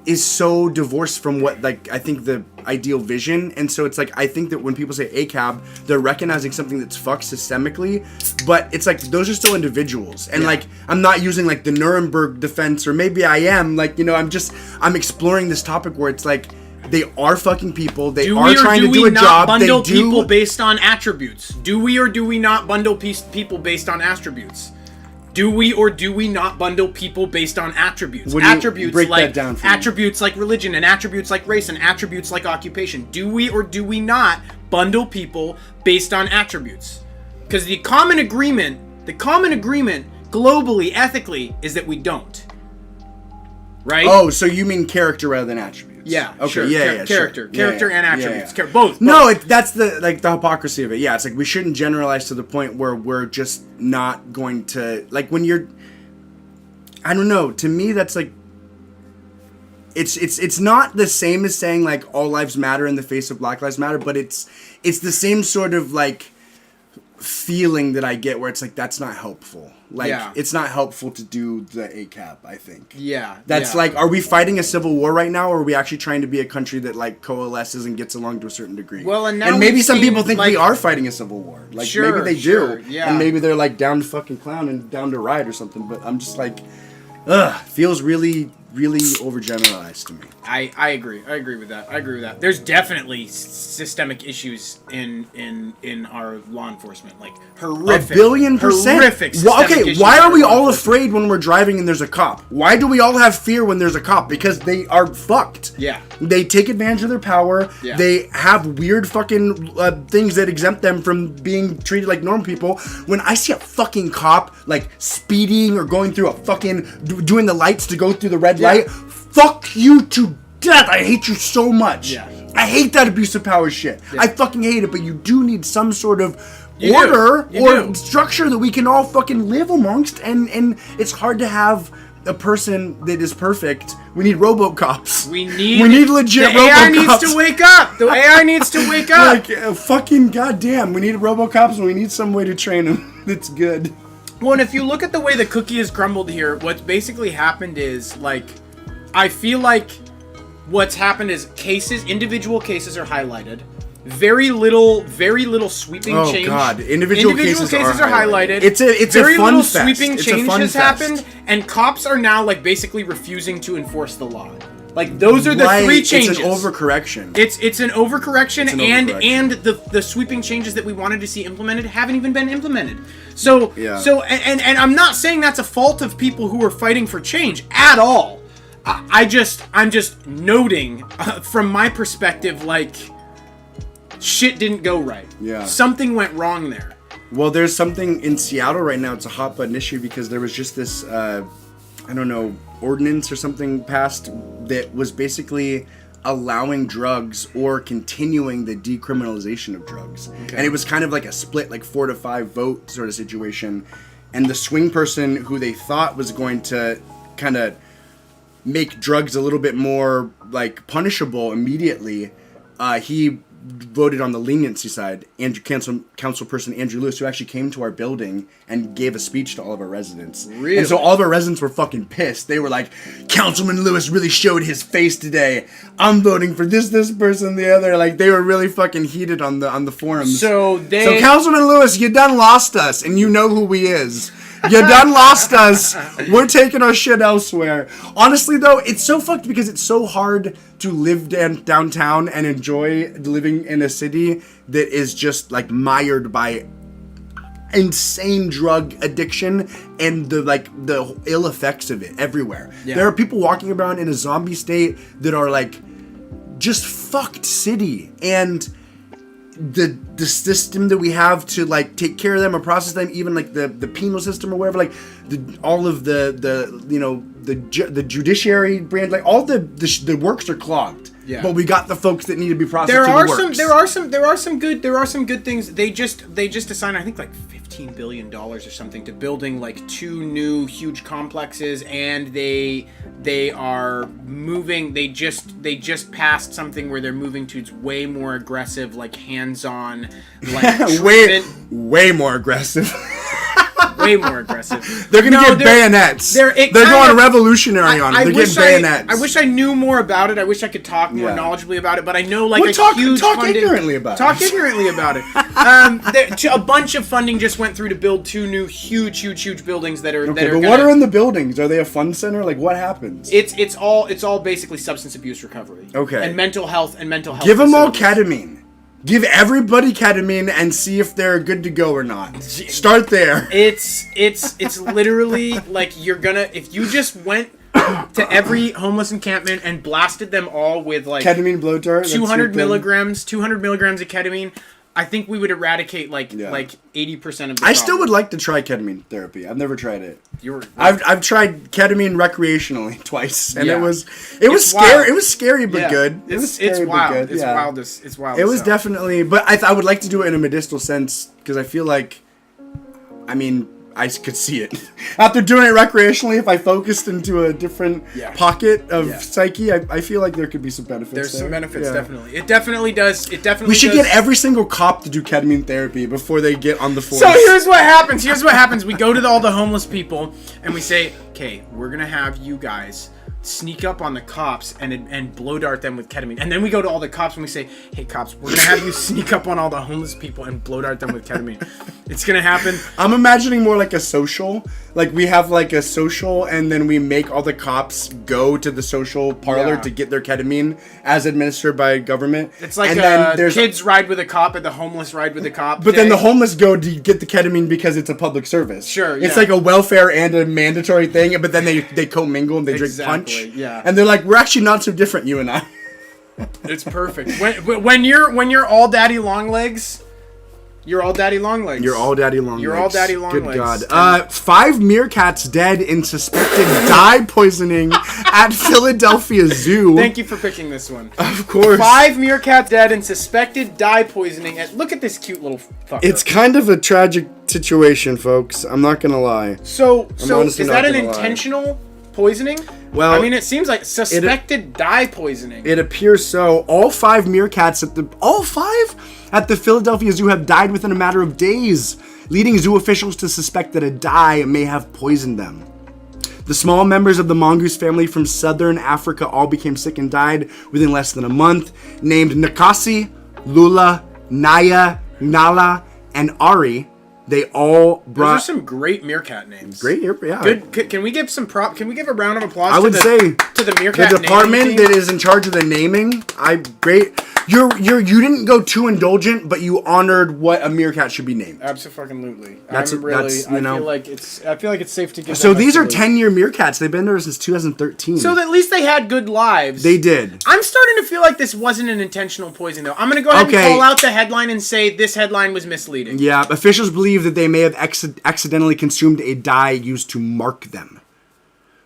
is so divorced from what like I think the ideal vision. And so it's like I think that when people say ACAB, they're recognizing something that's fucked systemically, but it's like those are still individuals. And like I'm not using like the Nuremberg defense, or maybe I am, like, you know, I'm exploring this topic where it's like they are fucking people. They are trying to do a job. Bundle people based on attributes. Do we or do we not bundle people based on attributes? Do we or do we not bundle people based on attributes? Attributes break like that down for attributes like religion, and attributes like race, and attributes like occupation. Do we or do we not bundle people based on attributes? Because the common agreement globally, ethically, is that we don't. Right? Oh, so you mean character rather than attributes? Yeah. Okay. Sure. Character And attributes. Yeah. Both. No, that's the like the hypocrisy of it. Yeah, it's like we shouldn't generalize to the point where we're just not going to like when you're. I don't know. To me, that's like. It's not the same as saying like all lives matter in the face of Black Lives Matter, but it's the same sort of like feeling that I get where it's like that's not helpful. Like it's not helpful to do the ACAB, I think. Yeah. That's like, are we fighting a civil war right now, or are we actually trying to be a country that like coalesces and gets along to a certain degree? Well, and now and maybe some people think we are fighting a civil war. Like maybe they do. Yeah. And maybe they're like down to fucking clown and down to riot or something. But I'm just like, feels really really overgeneralized to me. I agree. I agree with that. There's definitely systemic issues in our law enforcement, like horrific. 1,000,000,000%. Horrific. Well, systemic okay, issues why in are our we law all enforcement. afraid when we're driving and there's a cop? Why do we all have fear when there's a cop? Because they are fucked. Yeah. They take advantage of their power. Yeah. They have weird fucking things that exempt them from being treated like normal people. When I see a fucking cop like speeding or going through a fucking doing the lights to go through the red light, fuck you to death. I hate you so much. Yeah. I hate that abuse of power shit. Yeah. I fucking hate it, but you do need some sort of You order do. You or do. structure that we can all fucking live amongst, and it's hard to have a person that is perfect. We need RoboCops. We need legit the RoboCops. AI needs to wake up. The AI needs to wake up. Like fucking goddamn, we need RoboCops and we need some way to train them. That's good. Well, and if you look at the way the cookie is crumbled here, what's basically happened is, like, I feel like what's happened is individual cases are highlighted. Very little sweeping change. Oh god, individual cases are highlighted. It's a very fun little fest. sweeping It's change a fun has fest. happened, and cops are now like basically refusing to enforce the law. Like those are the Right, three changes. It's an overcorrection. It's an overcorrection, It's an and overcorrection. the sweeping changes that we wanted to see implemented haven't even been implemented. So Yeah. and I'm not saying that's a fault of people who are fighting for change at all. I'm just noting from my perspective, like, shit didn't go right. Yeah. Something went wrong there. Well, there's something in Seattle right now. It's a hot button issue because there was just this, ordinance or something passed that was basically allowing drugs or continuing the decriminalization of drugs. Okay. And it was kind of like a split, like 4-5 vote sort of situation. And the swing person who they thought was going to kind of make drugs a little bit more like punishable immediately, he voted on the leniency side. Councilperson Andrew Lewis, who actually came to our building and gave a speech to all of our residents. Really? And so all of our residents were fucking pissed. They were like, Councilman Lewis really showed his face today. I'm voting for this person, the other. Like, they were really fucking heated on the forums. So Councilman Lewis, you done lost us, and you know who he is. You done lost us. We're taking our shit elsewhere. Honestly, though, it's so fucked because it's so hard to live downtown and enjoy living in a city that is just, like, mired by insane drug addiction and the ill effects of it everywhere. Yeah. There are people walking around in a zombie state that are, like, just fucked city. And the system that we have to like take care of them or process them, even like the penal system or whatever, like all of the judiciary brand, like all the works are clogged. Yeah. But we got the folks that need to be processed. there to are the some works. there are some good things. They just assigned, I think, like $15 billion or something to building like 2 new huge complexes, and they are moving. They just passed something where they're moving to way more aggressive, like hands-on, like way more aggressive. way more aggressive. They're gonna get bayonets. They're going revolutionary on it. They're getting bayonets. I wish I knew more about it. I wish I could talk more knowledgeably about it. But I know, like, talk funding, ignorantly about it. Talk ignorantly about it. A bunch of funding just went through to build 2 new huge buildings that are. Okay, but what are in the buildings? Are they a fun center? Like, what happens? It's all basically substance abuse recovery. Okay. And mental health Give them all facilities. ketamine. Give everybody ketamine and see if they're good to go or not. Start there. It's literally like if you just went to every homeless encampment and blasted them all with like Ketamine blowtorch. 200 milligrams of ketamine, I think we would eradicate like 80% of the I still problem. would like to try ketamine therapy. I've never tried it. I've tried ketamine recreationally twice, and Yeah. it was It's scary. wild. It was scary but Yeah. good. It was scary it's wild. but good. It's yeah. wild. It's wild. It was as hell. definitely, but I would like to do it in a medicinal sense because I feel like, I mean, I could see it. After doing it recreationally, if I focused into a different pocket of psyche, I feel like there could be some benefits. There's there. some benefits, Yeah. definitely. It definitely does. We should get every single cop to do ketamine therapy before they get on the force. So here's what happens. We go to all the homeless people and we say, okay, we're going to have you guys sneak up on the cops and blow dart them with ketamine. And then we go to all the cops and we say, hey cops, we're gonna have you sneak up on all the homeless people and blow dart them with ketamine. It's gonna happen. I'm imagining more like a social. Like we have like a social and then we make all the cops go to the social parlor to get their ketamine as administered by government. It's like and then there's kids ride with a cop and the homeless ride with a cop. But then the homeless go to get the ketamine because it's a public service. Sure, It's like a welfare and a mandatory thing, but then they commingle and they drink punch. Yeah. And they're like, we're actually not so different, you and I. It's perfect. When you're all daddy long legs, you're all daddy long legs. You're all daddy long legs. You're all daddy long Good legs. God. 5 meerkats dead in suspected dye poisoning at Philadelphia Zoo. Thank you for picking this one. Of course. 5 meerkats dead in suspected dye poisoning. And look at this cute little fucker. It's kind of a tragic situation, folks. I'm not gonna lie. So is honestly that not an gonna lie. intentional poisoning? Well, I mean, it seems like suspected dye poisoning. It appears so. All 5 meerkats at the Philadelphia Zoo have died within a matter of days, leading zoo officials to suspect that a dye may have poisoned them. The small members of the mongoose family from southern Africa all became sick and died within less than a month. Named Nakasi, Lula, Naya, Nala, and Ari, they all brought. Those are some great meerkat names. Great, yeah. Good. Can we give some prop? Can we give a round of applause? I would say to the meerkat the department naming team? that is in charge of the naming. Great. You didn't go too indulgent, but you honored what a meerkat should be named. Absolutely. I feel like it's safe to give. So these are 10-year meerkats. They've been there since 2013. So at least they had good lives. They did. I'm starting to feel like this wasn't an intentional poison, though. I'm going to go ahead and call out the headline and say this headline was misleading. Yeah, officials believe that they may have accidentally consumed a dye used to mark them.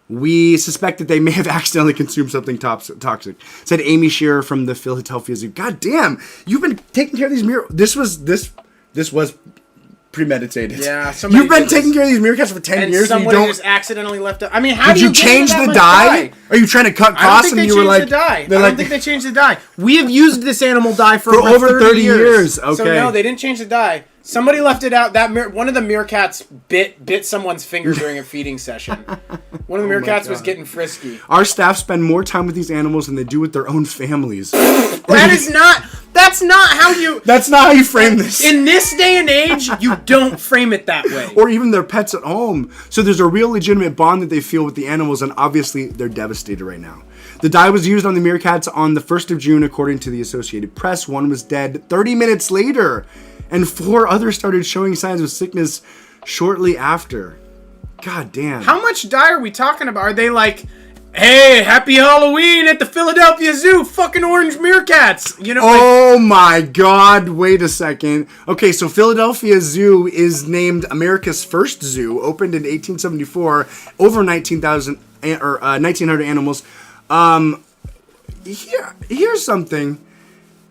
We suspect that they may have accidentally consumed something toxic, said Amy Shearer from the Philadelphia Zoo. God damn, you've been taking care of these This was premeditated. Yeah, you've been taking care of these meerkats for 10 years. And somebody just accidentally left it. I mean, how did you change the dye? Are you trying to cut costs? I don't think they changed the dye. We have used this animal dye for over 30 years. Okay. So no, they didn't change the dye. Somebody left it out. One of the meerkats bit someone's finger during a feeding session. One of the meerkats was getting frisky. Our staff spend more time with these animals than they do with their own families. That's not how you frame this. In this day and age, you don't frame it that way. Or even their pets at home. So there's a real legitimate bond that they feel with the animals, and obviously they're devastated right now. The dye was used on the meerkats on the 1st of June, according to the Associated Press. One was dead 30 minutes later, and 4 others started showing signs of sickness shortly after. God damn. How much dye are we talking about? Are they like, hey, happy Halloween at the Philadelphia Zoo, fucking orange meerkats? You know? Oh my God, wait a second. Okay, so Philadelphia Zoo is named America's first zoo, opened in 1874, over 1,900 animals. Here's something.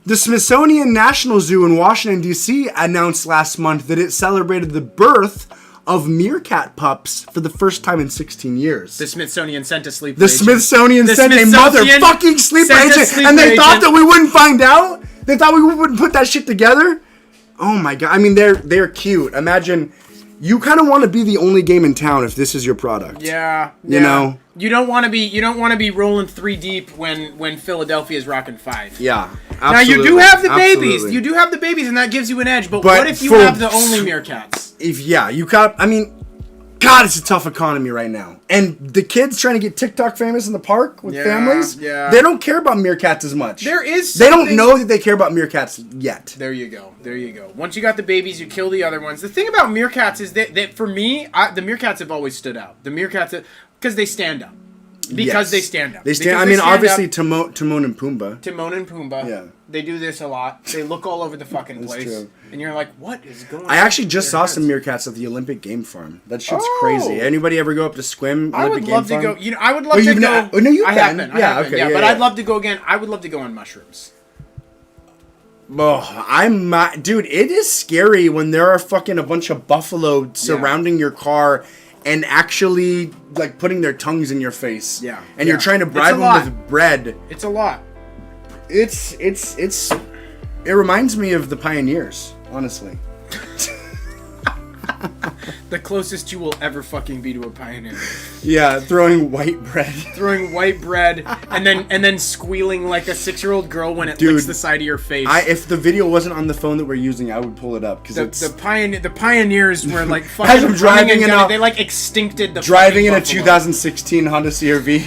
The Smithsonian National Zoo in Washington, D.C. announced last month that it celebrated the birth of meerkat pups for the first time in 16 years. The Smithsonian sent a sleeper agent. Smithsonian sent a motherfucking sleeper agent, and they thought that we wouldn't find out? They thought we wouldn't put that shit together? Oh my God. I mean, they're cute. Imagine, you kind of want to be the only game in town if this is your product. Yeah. You know? You don't want to be rolling 3 deep when Philadelphia is rocking 5. Yeah. Absolutely. Now you do have the babies. You do have the babies, and that gives you an edge. But what if you have the only meerkats? God, it's a tough economy right now. And the kids trying to get TikTok famous in the park with families, they don't care about meerkats as much. They don't know that they care about meerkats yet. There you go. Once you got the babies, you kill the other ones. The thing about meerkats is that for me, the meerkats have always stood out. The meerkats, because they stand up. They stand up. Obviously, Timon and Pumbaa. Timon and Pumbaa. Yeah. They do this a lot. They look all over the fucking place. True. And you're like, what is going on? I actually just saw some meerkats at the Olympic Game Farm. That shit's crazy. Anybody ever go up to Swim? I would love to go. I would love to go. No, you can. I haven't. But I'd love to go again. I would love to go on mushrooms. Oh, dude, it is scary when there are fucking a bunch of buffalo surrounding your car and actually like putting their tongues in your face. Yeah. And you're trying to bribe them with bread. It's a lot. It reminds me of the pioneers, honestly. The closest you will ever fucking be to a pioneer. Yeah, throwing white bread. Throwing white bread and then squealing like a 6-year-old girl when it licks the side of your face. If the video wasn't on the phone that we're using, I would pull it up because it's the pioneers were like fucking as I'm driving they like extincted the driving in a buffalo. 2016 Honda CR-V.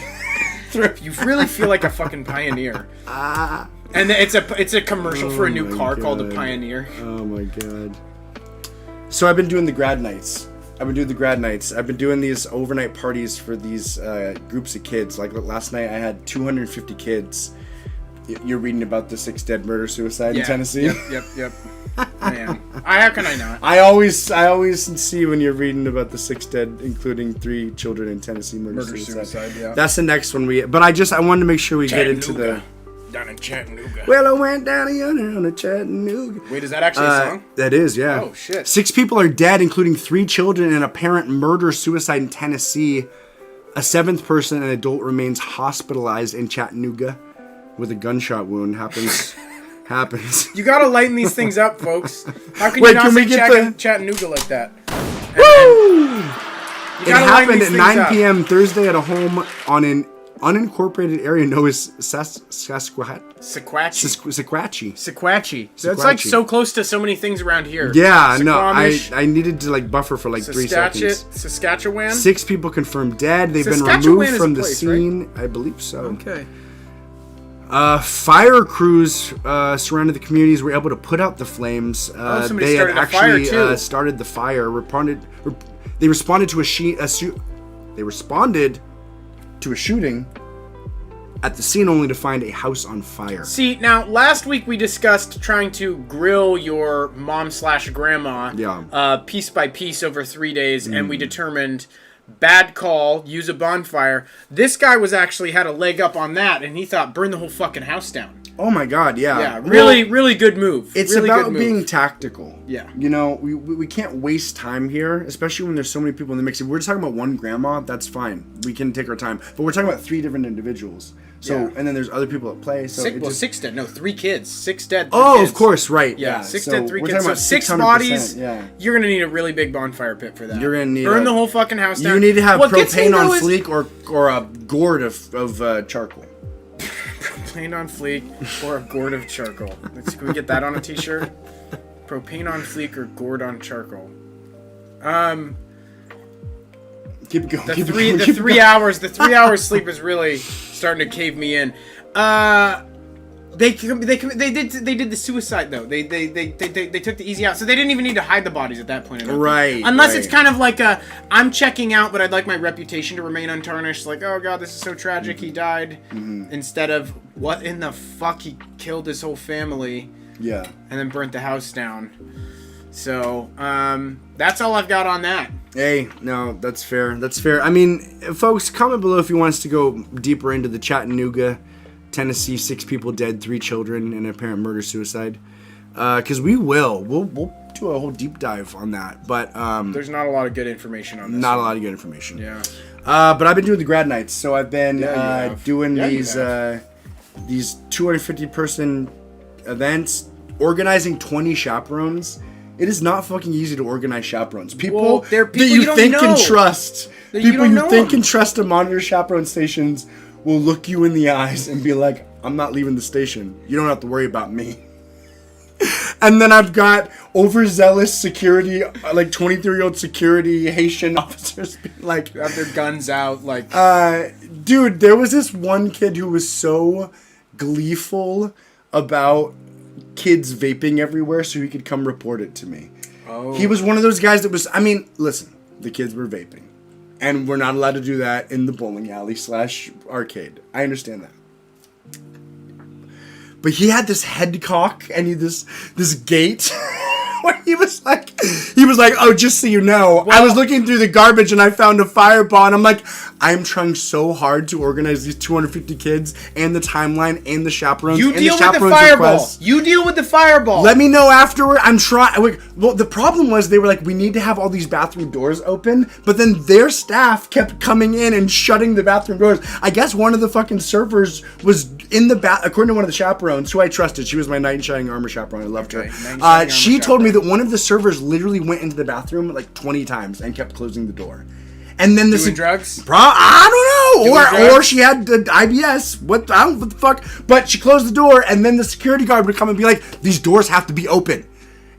You really feel like a fucking pioneer. And it's a commercial for a new car called the Pioneer. Oh my god. So I've been doing the grad nights. I've been doing these overnight parties for these groups of kids. Like last night, I had 250 kids. You're reading about the 6 dead murder-suicide in Tennessee? Yep. Man, how can I not? I always see when you're reading about the 6 dead, including 3 children in Tennessee murder-suicide. Yeah. That's the next one but I wanted to make sure we get into the... Down in Chattanooga. Well, I went down yonder on a Chattanooga. Wait, is that actually a song? That is, yeah. Oh, shit. 6 people are dead, including 3 children, in an apparent murder-suicide in Tennessee. A 7th person, an adult, remains hospitalized in Chattanooga with a gunshot wound. Happens. You gotta lighten these things up, folks. How can Wait, you not can we say get Chattanooga like that? Woo! You It gotta lighten happened these at things 9 up. p.m. Thursday at a home on an unincorporated area known as Sequatchie. Sequatchie. So it's like so close to so many things around here. Yeah, no, Squamish, I needed to like buffer for like 3 seconds. Saskatchewan. 6 people confirmed dead. They've been Saskatchewan removed is from a the place, scene. Right? I believe so. Okay. Fire crews surrounded the communities were able to put out the flames. Somebody They had started a fire, actually too. started the fire. They responded to a shooting at the scene only to find a house on fire. See, now, last week we discussed trying to grill your mom/grandma piece by piece over 3 days, and we determined bad call, use a bonfire. This guy had a leg up on that, and he thought, burn the whole fucking house down. Oh my god, yeah. Yeah, really good move. It's really about good move. being tactical. Yeah. You know, we can't waste time here, especially when there's so many people in the mix. If we're just talking about one grandma, that's fine. We can take our time. But we're talking about 3 different individuals. So, and then there's other people at play. So 6 dead. No, 3 kids. 6 dead. 3 Oh, kids. of course, right. Yeah, 6 so dead, 3 we're kids. talking So about 6 bodies. Yeah. You're gonna need a really big bonfire pit for that. You're gonna need burn the whole fucking house down. You need to have What gets me, propane on though, is- fleek or a gourd of charcoal. Propane on fleek or a gourd of charcoal. Can we get that on a t-shirt? Propane on fleek or gourd on charcoal. Keep it going. The keep it three going, the keep it 3 going. hours the 3 hours sleep is really starting to cave me in. They did the suicide though. They took the easy out, so they didn't even need to hide the bodies at that point. Right. Unless right. it's kind of like I'm checking out, but I'd like my reputation to remain untarnished. Like, oh god, this is so tragic. He died. Instead of what in the fuck, he killed his whole family. Yeah. And then burnt the house down. So that's all I've got on that. Hey, no, that's fair. That's fair. I mean, folks, comment below if you want us to go deeper into the Chattanooga, Tennessee, 6 people dead, 3 children, and apparent murder-suicide. Because we'll do a whole deep dive on that. But there's not a lot of good information on this. Not a lot of good information. Yeah. But I've been doing the grad nights, so I've been doing these 250-person events, organizing 20 chaperones. It is not fucking easy to organize chaperones. People, they're people that you don't think know. can trust. That you People don't you know think them. can trust to monitor chaperone stations will look you in the eyes and be like, I'm not leaving the station. You don't have to worry about me. And then I've got overzealous security, like 23-year-old security Haitian officers being like... Have their guns out, like... dude, there was this one kid who was so gleeful about kids vaping everywhere so he could come report it to me. Oh. He was one of those guys that was... I mean, listen, the kids were vaping. And we're not allowed to do that in the bowling alley / arcade. I understand that. But he had this head cock and this gait where he was like, oh, just so you know, I was looking through the garbage and I found a fireball, and I'm like, I'm trying so hard to organize these 250 kids and the timeline and the chaperones. You and deal the with the chaperones fireball. requests. You deal with the fireball. Let me know afterward. I'm trying. Well, the problem was they were like, we need to have all these bathroom doors open, but then their staff kept coming in and shutting the bathroom doors. I guess one of the fucking servers was in the according to one of the chaperones, who I trusted. She was my knight in shining armor chaperone. I loved her. She told me me that one of the servers literally went into the bathroom like 20 times and kept closing the door. And then Doing drugs? I don't know. Or drugs? she had IBS. What the fuck? But she closed the door, and then the security guard would come and be like, "These doors have to be open."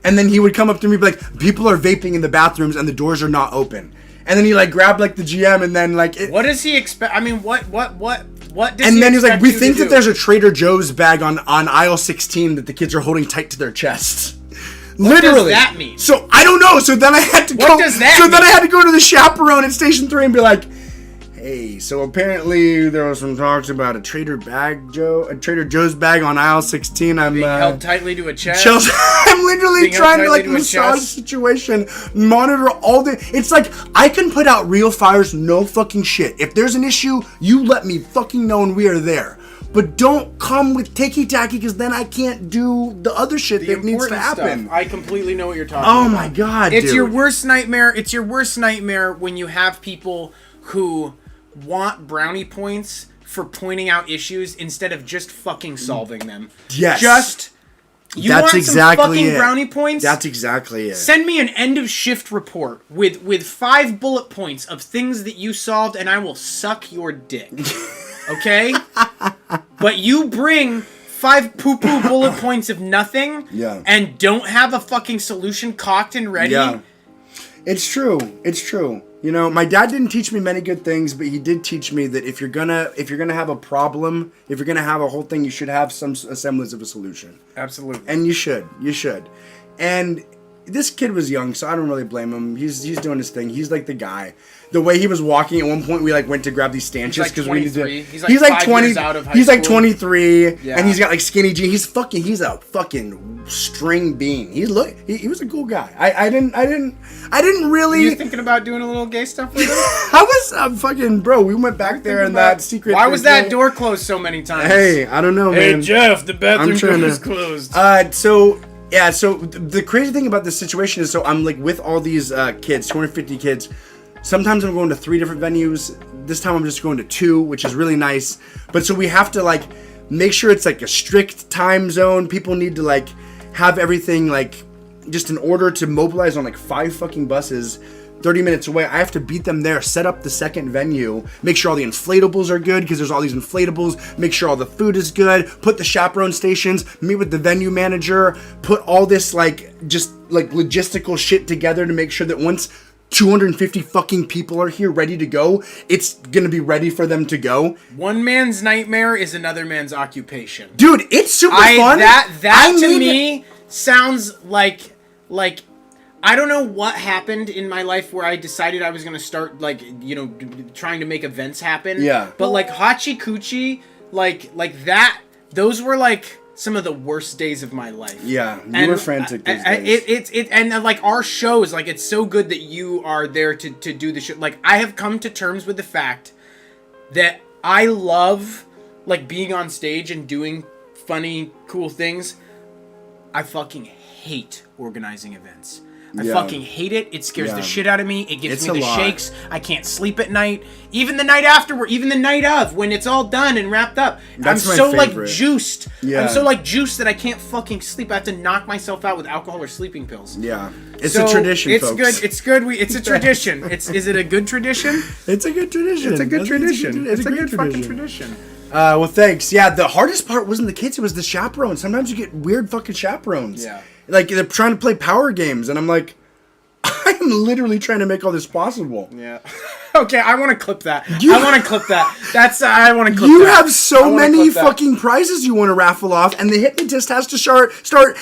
And then he would come up to me and be like, "People are vaping in the bathrooms, and the doors are not open." And then he like grabbed like the GM, and then like what does he expect? I mean, what does and he then he's like, expect "We you think to that do?" there's a Trader Joe's bag on aisle 16 that the kids are holding tight to their chests." Literally. What does that mean? So I don't know. So then I had to What does that then I mean? had to go to the chaperone at Station 3 and be like, "Hey, so apparently there was some talks about a Trader Joe's bag on aisle 16. I'm Being held tightly to a chest. Chelsea, I'm literally Being held trying to tightly like to a massage the chest. situation, monitor all the. It's like I can put out real fires, no fucking shit. If there's an issue, you let me fucking know and we are there. But don't come with ticky-tacky because then I can't do the other shit that needs to happen. Stuff. I completely know what you're talking Oh about. my god, It's dude. your worst nightmare. It's your worst nightmare when you have people who want brownie points for pointing out issues instead of just fucking solving them. Yes. Just you That's want exactly some fucking it. brownie points? That's exactly it. Send me an end of shift report with 5 bullet points of things that you solved and I will suck your dick. Okay? But you bring 5 poo-poo bullet points of nothing and don't have a fucking solution cocked and ready. Yeah. It's true. It's true. You know, my dad didn't teach me many good things, but he did teach me that if you're gonna have a problem, if you're gonna have a whole thing, you should have some semblance of a solution. Absolutely. And you should. And this kid was young, so I don't really blame him. He's doing his thing. He's like the guy. The way he was walking, at one point we like went to grab these stanchions He's because like we needed to. 23. He's like 5 years out of high He's like school. 23, Yeah. and he's got like skinny jeans. He's a fucking string bean. He was a cool guy. I didn't really. You thinking about doing a little gay stuff with him? I was fucking bro. We went back there in that secret. Why was that door closed so many times? Hey, I don't know, man. Jeff, the bathroom trying door is to- closed. So the crazy thing about this situation is, so I'm like with all these kids, 250 kids. Sometimes I'm going to 3 different venues. This time I'm just going to 2, which is really nice. But so we have to like make sure it's like a strict time zone. People need to like have everything like just in order to mobilize on like 5 fucking buses 30 minutes away. I have to beat them there, set up the second venue, make sure all the inflatables are good because there's all these inflatables, make sure all the food is good, put the chaperone stations, meet with the venue manager, put all this like just like logistical shit together to make sure that once 250 fucking people are here ready to go, it's gonna be ready for them to go. One man's nightmare is another man's occupation. Dude, it's super fun. That to me sounds like I don't know what happened in my life where I decided I was gonna start like trying to make events happen. Yeah. But like Hachi Kuchi, like that, those were like some of the worst days of my life. Yeah, you were frantic those days. And like our shows, like it's so good that you are there to do the show. Like I have come to terms with the fact that I love like being on stage and doing funny, cool things. I fucking hate organizing events. I fucking hate it. It scares the shit out of me. It gives me the shakes. I can't sleep at night. Even the night afterward, even the night of, when it's all done and wrapped up. That's I'm my so favorite. like juiced. Yeah. I'm so like juiced that I can't fucking sleep. I have to knock myself out with alcohol or sleeping pills. Yeah. It's So, a tradition, it's folks. good. It's good. It's a tradition. Is it a good tradition? It's a good tradition. It's a good tradition. It's a great good fucking tradition. Well, thanks. Yeah, the hardest part wasn't the kids; it was the chaperones. Sometimes you get weird fucking chaperones. Yeah. Like they're trying to play power games, and I'm like, I'm literally trying to make all this possible. Yeah. Okay, I want to clip that. I want to clip that. That's I want to clip You that. have I so wanna many clip that. fucking prizes you want to raffle off, and the hypnotist has to start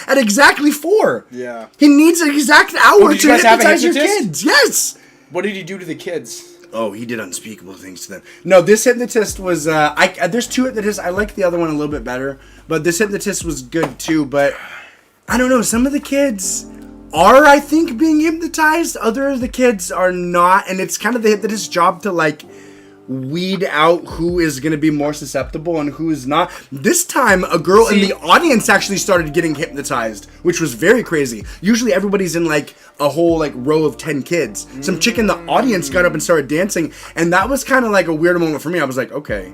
at exactly 4. Yeah. He needs an exact hour did to you guys have a hypnotize your hypnotist? kids. Yes. What did you do to the kids? Oh, he did unspeakable things to them. No, this hypnotist was. There's 2 hypnotists. I like the other one a little bit better, but this hypnotist was good too. But I don't know. Some of the kids are, I think, being hypnotized. Other of the kids are not, and it's kind of the hypnotist's job to like weed out who is going to be more susceptible and who is not. This time, a girl in the audience actually started getting hypnotized, which was very crazy. Usually, everybody's in like a whole like row of 10 kids. Some chick in the audience got up and started dancing, and that was kind of like a weird moment for me. I was like, okay,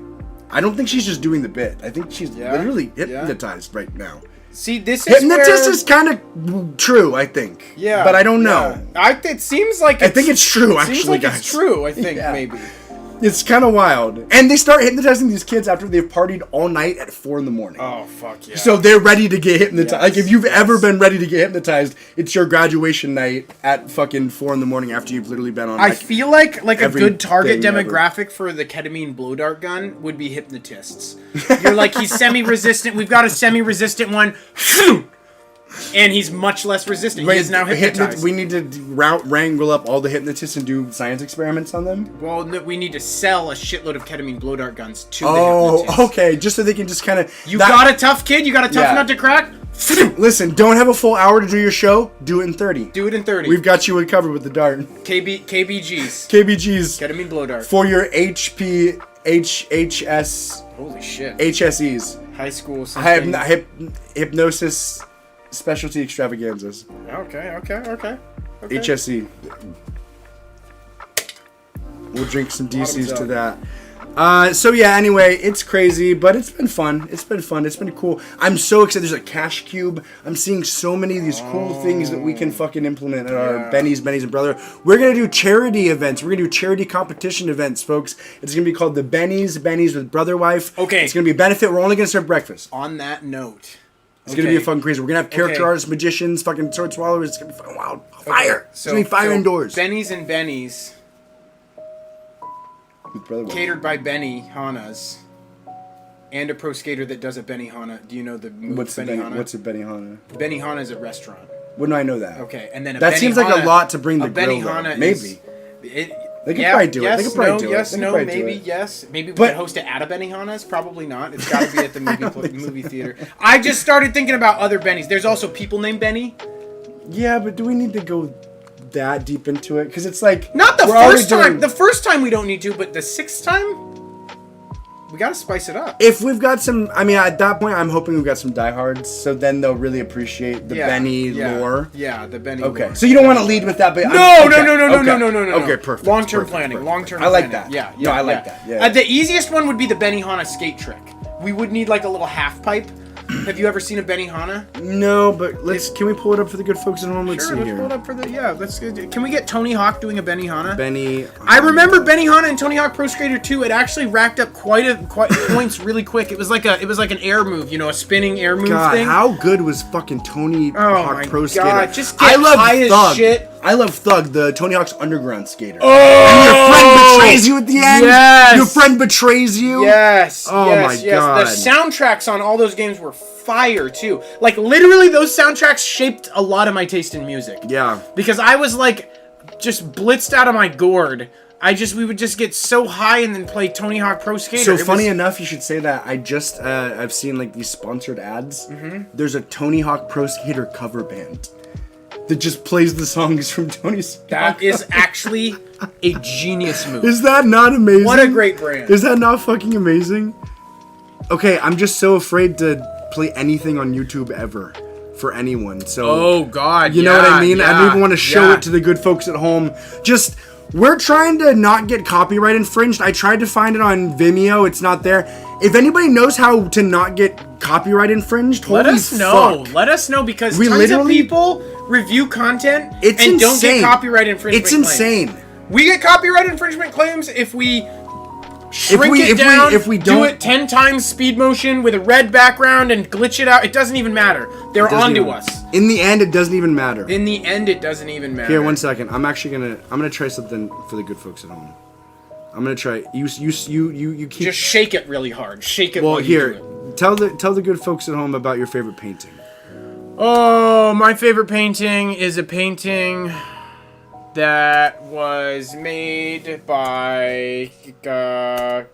I don't think she's just doing the bit. I think she's literally hypnotized right now. See, this is Hypnotist where... is kind of true, I think. Yeah. But I don't know. It seems like I think it's true, actually, seems like guys. it's true, I think, Yeah. maybe. It's kind of wild. And they start hypnotizing these kids after they've partied all night at 4 in the morning. Oh, fuck yeah. So they're ready to get hypnotized. Yes, Like, if you've ever been ready to get hypnotized, it's your graduation night at fucking 4 in the morning after you've literally been on, I feel like a good target everything ever. demographic for the ketamine blow dart gun would be hypnotists. You're like, he's semi-resistant. We've got a semi-resistant one. And he's much less resistant. He is now hypnotized. We need to wrangle up all the hypnotists and do science experiments on them? Well, no, we need to sell a shitload of ketamine blow dart guns to the Oh, hypnotists. okay. Just so they can just kind of... You got a tough kid? You got a tough nut to crack? Listen, don't have a full hour to do your show. Do it in 30. Do it in 30. We've got you covered with the dart. KBGs. KBGs. Ketamine blow dart. For your HS... Holy shit. HSEs. High school I have something. not, hypnosis specialty extravaganzas. Okay. HSE. We'll drink some DCs to Bottoms that. So yeah, anyway, it's crazy, but it's been fun. It's been cool. I'm so excited. There's a cash cube. I'm seeing so many of these cool things that we can fucking implement at our Benny's and Brother. We're gonna do charity events. We're gonna do charity competition events, folks. It's gonna be called the Benny's with Brotherwife. Okay. It's gonna be a benefit. We're only gonna serve breakfast. On that note. It's gonna be a fun crazy. We're gonna have character Okay. artists, magicians, fucking sword swallowers. It's gonna be fucking wild. Fire. It's gonna be fire so indoors. Benny's and Benny's, With Brotherwife. catered by Benny Hanas, and a pro skater that does a Benny Hana. Do you know the move What's Benny Hana? a Benny Hana? Benny Hana is a restaurant. Wouldn't I know that? Okay, and then a That Benny seems like a Hana- lot to bring the a Benny grill, though. Hana Maybe. They could probably do it. Yes, They could probably no, do it. yes, They could no, probably do maybe, it. yes. Maybe we But- could host it at a Benny Hana's? Probably not. It's got to be at the movie theater. I just started thinking about other Bennies. There's also people named Benny. Yeah, but do we need to go that deep into it? Because it's like... Not the we're already first time. doing- The first time we don't need to, but the sixth time, we gotta spice it up. If we've got some... I mean, at that point, I'm hoping we've got some diehards, so then they'll really appreciate the Benny lore. Yeah, the Benny Okay, lore. so you don't want to lead with that, but... No. Okay, perfect. Long-term perfect, planning. perfect. Long-term. I like planning. that. Yeah. No, I like that. Yeah. The easiest one would be the Benny Hana skate trick. We would need like a little half pipe. Have you ever seen a Benny Hana? No, but let's... Can we pull it up for the good folks at home? Let's Sure, see let's here. pull it up for the Can we get Tony Hawk doing a Benny Hana? Benny... I remember Benny Hana and Tony Hawk Pro Skater 2. It actually racked up quite points really quick. It was like an air move, a spinning air move God, thing. how good was fucking Tony Hawk my Pro God, Skater? just get high as Thug. shit. I love Thug, the Tony Hawk's Underground Skater. Oh, And your friend betrays you at the end. Yes. Your friend betrays you. Yes. Oh yes, my yes. God. The soundtracks on all those games were fire too. Like literally, those soundtracks shaped a lot of my taste in music. Yeah. Because I was like, just blitzed out of my gourd. We would just get so high and then play Tony Hawk Pro Skater. So It funny was- enough, you should say that. I just I've seen like these sponsored ads. Mm-hmm. There's a Tony Hawk Pro Skater cover band that just plays the songs from Tony's. That is actually a genius move. Is that not amazing? What a great brand. Is that not fucking amazing? Okay, I'm just so afraid to play anything on YouTube ever for anyone. So Oh God, you know what I mean? I don't even want to show it to the good folks at home. Just we're trying to not get copyright infringed. I tried to find it on Vimeo. It's not there. If anybody knows how to not get copyright infringed, Let holy us know. fuck. Let us know because We tons literally- of people review content It's and don't insane. get copyright infringement It's claims. insane. We get copyright infringement claims if we shrink it if down, we do don't- it 10 times speed motion with a red background and glitch it out. It doesn't even matter. They're Doesn't onto even- us. In the end, it doesn't even matter. In the end, it doesn't even matter. Here, 1 second. I'm gonna try something for the good folks at home. I'm gonna try. You keep. Just shake it really hard. Shake it Well, while you here, do it. tell the good folks at home about your favorite painting. Oh, my favorite painting is a painting that was made by I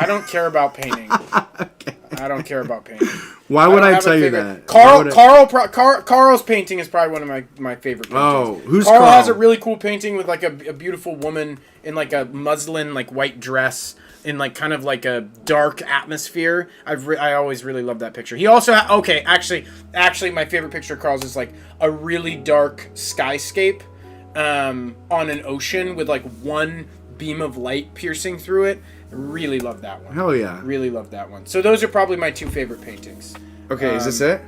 don't care about painting. I don't care about painting. Why would I have a tell you favorite. that? Why would I- Carl's painting is probably one of my favorite paintings. Oh, who's Carl? Carl? Has a really cool painting with like a beautiful woman in like a muslin like white dress in like kind of like a dark atmosphere. I always really love that picture. He also actually my favorite picture of Carl's is like a really dark skyscape on an ocean with like one beam of light piercing through it. Really love that one. Hell yeah. Really love that one. So those are probably my two favorite paintings. Okay, is this it?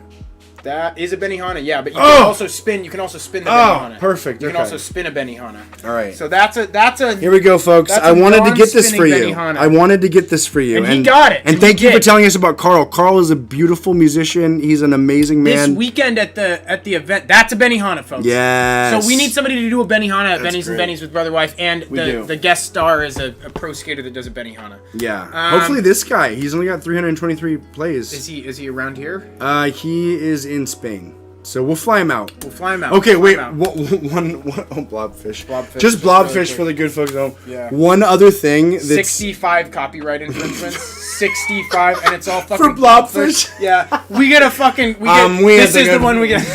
That is a Benihana, yeah, but you can also spin. You can also spin the Benihana. Perfect. You can also spin a Benihana. All right. So that's a. Here we go, folks. I wanted to get this for you. Benihana. I wanted to get this for you, and he got it. And thank you for telling us about Carl. Carl is a beautiful musician. He's an amazing man. This weekend at the event, that's a Benihana, folks. Yes. So we need somebody to do a Benihana at Benny's great. and Benny's with Brotherwife, and the guest star is a pro skater that does a Benihana. Yeah. Hopefully this guy. He's only got 323 plays. Is he around here? He is in Spain. So we'll fly him out. Blobfish. Okay, wait. Blobfish. Just blobfish really for the good folks at home. Yeah. One other thing that's 65 copyright infringements. 65, and it's all fucking for blobfish. Yeah, we get a fucking. This is the one we get.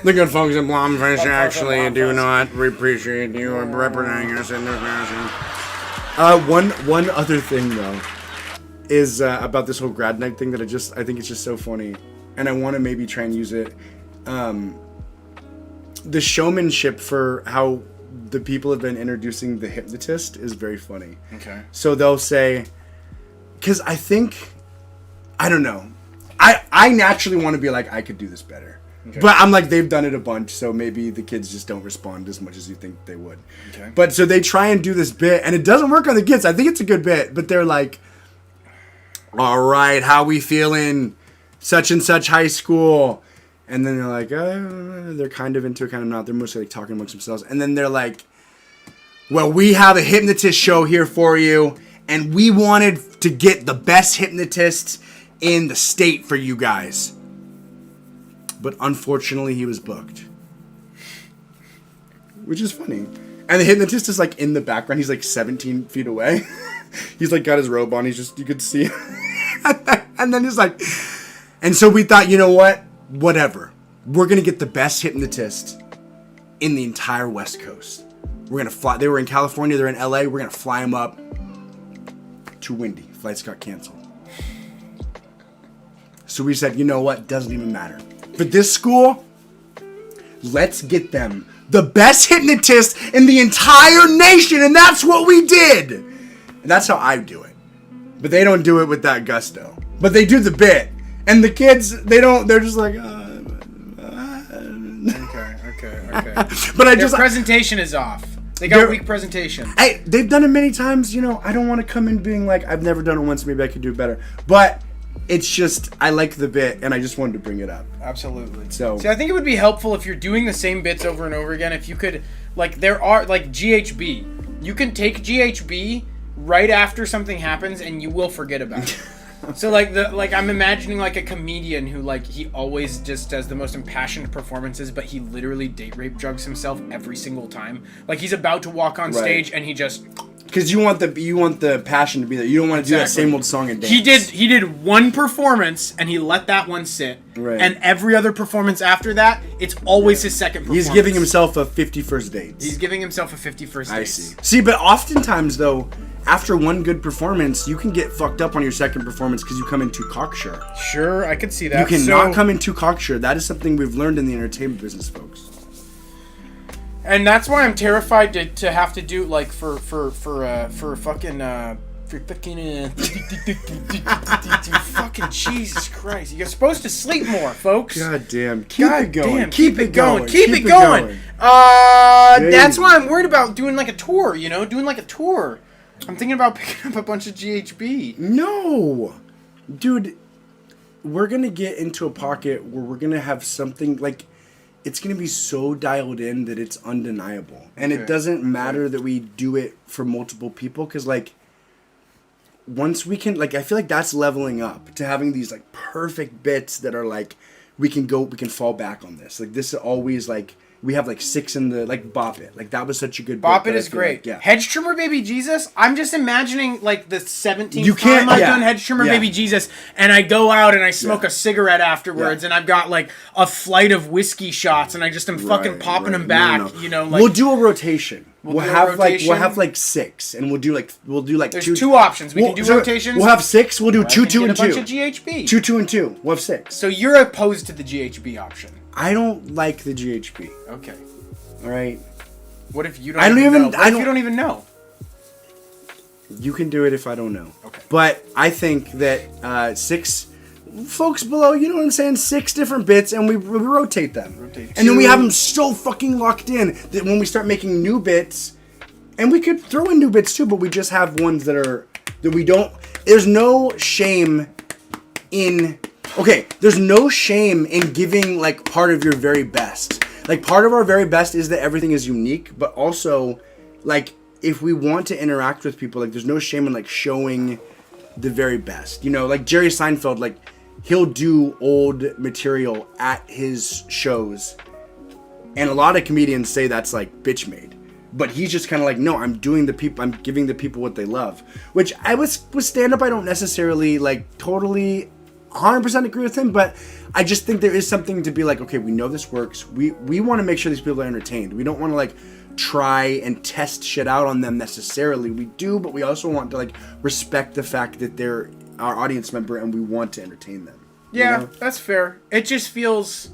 The good folks at Blobfish actually do not appreciate you representing us in this fashion. One other thing though is about this whole grad night thing that I think it's just so funny, and I want to maybe try and use it. The showmanship for how the people have been introducing the hypnotist is very funny. Okay. So they'll say, because I don't know, I naturally want to be like, I could do this better. Okay. But I'm like, they've done it a bunch, so maybe the kids just don't respond as much as you think they would. Okay. But so they try and do this bit, and it doesn't work on the kids. I think it's a good bit, but they're like, all right, how we feeling? Such and such high school. And then they're like, they're kind of into it, kind of not. They're mostly like talking amongst themselves. And then they're like, well, we have a hypnotist show here for you. And we wanted to get the best hypnotists in the state for you guys. But unfortunately, he was booked. Which is funny. And the hypnotist is like in the background. He's like 17 feet away. He's like got his robe on. He's just, you could see. And then he's like, and so we thought, you know what? Whatever. We're going to get the best hypnotist in the entire West Coast. We're going to fly. They were in California. They're in LA. We're going to fly them up. Too windy. Flights got canceled. So we said, you know what? Doesn't even matter. For this school, let's get them the best hypnotist in the entire nation. And that's what we did. And that's how I do it. But they don't do it with that gusto. But they do the bit. And the kids, they're just like, Okay. But Their presentation is off. They got weak presentation. Hey, they've done it many times, you know. I don't want to come in being like, I've never done it once, maybe I could do it better. But it's just, I like the bit, and I just wanted to bring it up. Absolutely. So, see, I think it would be helpful if you're doing the same bits over and over again, if you could, like, there are, like, GHB. You can take GHB right after something happens, and you will forget about it. So I'm imagining like a comedian who like he always just does the most impassioned performances, but he literally date rape drugs himself every single time. Like he's about to walk on stage and he just because you want the passion to be there. You don't want to do that same old song and dance. He did one performance and he let that one sit. Right. And every other performance after that, it's always his second performance. He's giving himself a 50 first dates. He's giving himself a 50 first dates. I see. See, but oftentimes though, after one good performance, you can get fucked up on your second performance because you come in too cocksure. Sure, I could see that. You cannot come in too cocksure. That is something we've learned in the entertainment business, folks. And that's why I'm terrified to have to do like for fucking fucking Jesus Christ! You're supposed to sleep more, folks. God damn! Keep it going. That's why I'm worried about doing like a tour. You know, doing like a tour. I'm thinking about picking up a bunch of GHB. No, dude, we're gonna get into a pocket where we're gonna have something like. It's going to be so dialed in that it's undeniable. And it doesn't matter that we do it for multiple people. Because, like, once we can... Like, I feel like that's leveling up to having these, like, perfect bits that are, like, we can fall back on this. Like, this is always, like... We have, like, 6 in the... Like, Bop It. Like, that was such a good bit. Bop It is great. Like, yeah. Hedge Trimmer Baby Jesus. I'm just imagining, like, the 17th time I've done Hedge Trimmer Baby Jesus, and I go out and I smoke a cigarette afterwards, and I've got, like, a flight of whiskey shots, and I just am fucking popping them back, you know? Like, we'll do a rotation. We'll have like 6, and we'll do like There's two options. We can do rotations. We'll have 6. We'll do 2, 2, and 2. A bunch of GHB. 2, 2, and 2. We'll have 6. So you're opposed to the GHB option. I don't like the GHB. Okay. All right. What if you don't? I don't even know. What if you don't even know? You can do it if I don't know. Okay. But I think that 6. folks below, you know what I'm saying, 6 different bits, and we rotate them. And then we have them so fucking locked in that when we start making new bits, and we could throw in new bits too, but we just have ones that we don't, there's no shame in, there's no shame in giving, like, part of your very best. Like, part of our very best is that everything is unique, but also, like, if we want to interact with people, like, there's no shame in, like, showing the very best. You know, like Jerry Seinfeld, like, he'll do old material at his shows, and a lot of comedians say that's, like, bitch made. But he's just kind of like, no, I'm giving the people what they love. Which, with stand-up, I don't necessarily, like, totally 100% agree with him, but I just think there is something to be like, okay, we know this works. We want to make sure these people are entertained. We don't want to, like, try and test shit out on them necessarily. We do, but we also want to, like, respect the fact that they're our audience member and we want to entertain them. Yeah, you know? that's fair. It just feels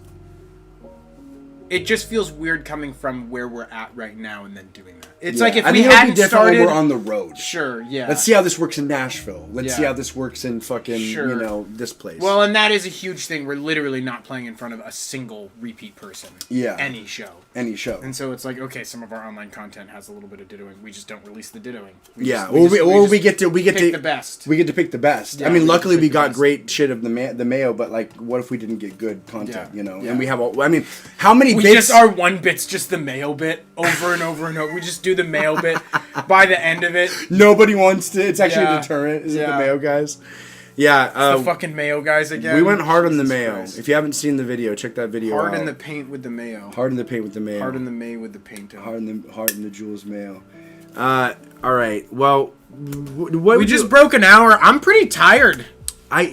weird coming from where we're at right now and then doing that. It's like if we hadn't started, when we're on the road. Sure, yeah. Let's see how this works in Nashville. Let's see how this works in fucking, you know, this place. Well, and that is a huge thing. We're literally not playing in front of a single repeat person. Yeah. Any show. And so it's like, okay, some of our online content has a little bit of dittoing. We just don't release the dittoing. We get to pick the best. We get to pick the best. Yeah, I mean, luckily we got great shit of the Mayo, but, like, what if we didn't get good content, Yeah. you know? Yeah. And we have all, I mean, how many We bits? just, our one bit's just the Mayo bit over and over and over. We just do the Mayo bit. By the end of it, nobody wants to. It's actually Yeah. a deterrent. Is it Yeah. the Mayo guys? Yeah. the fucking Mayo guys again. We went hard on the Jesus Mayo. Christ. If you haven't seen the video, check that video out. Hard in the paint with the Mayo. Hard in the paint with the Mayo. Hard in the May with the paint. Hard in the Jules Mayo. All right. Well, what We just broke an hour. I'm pretty tired.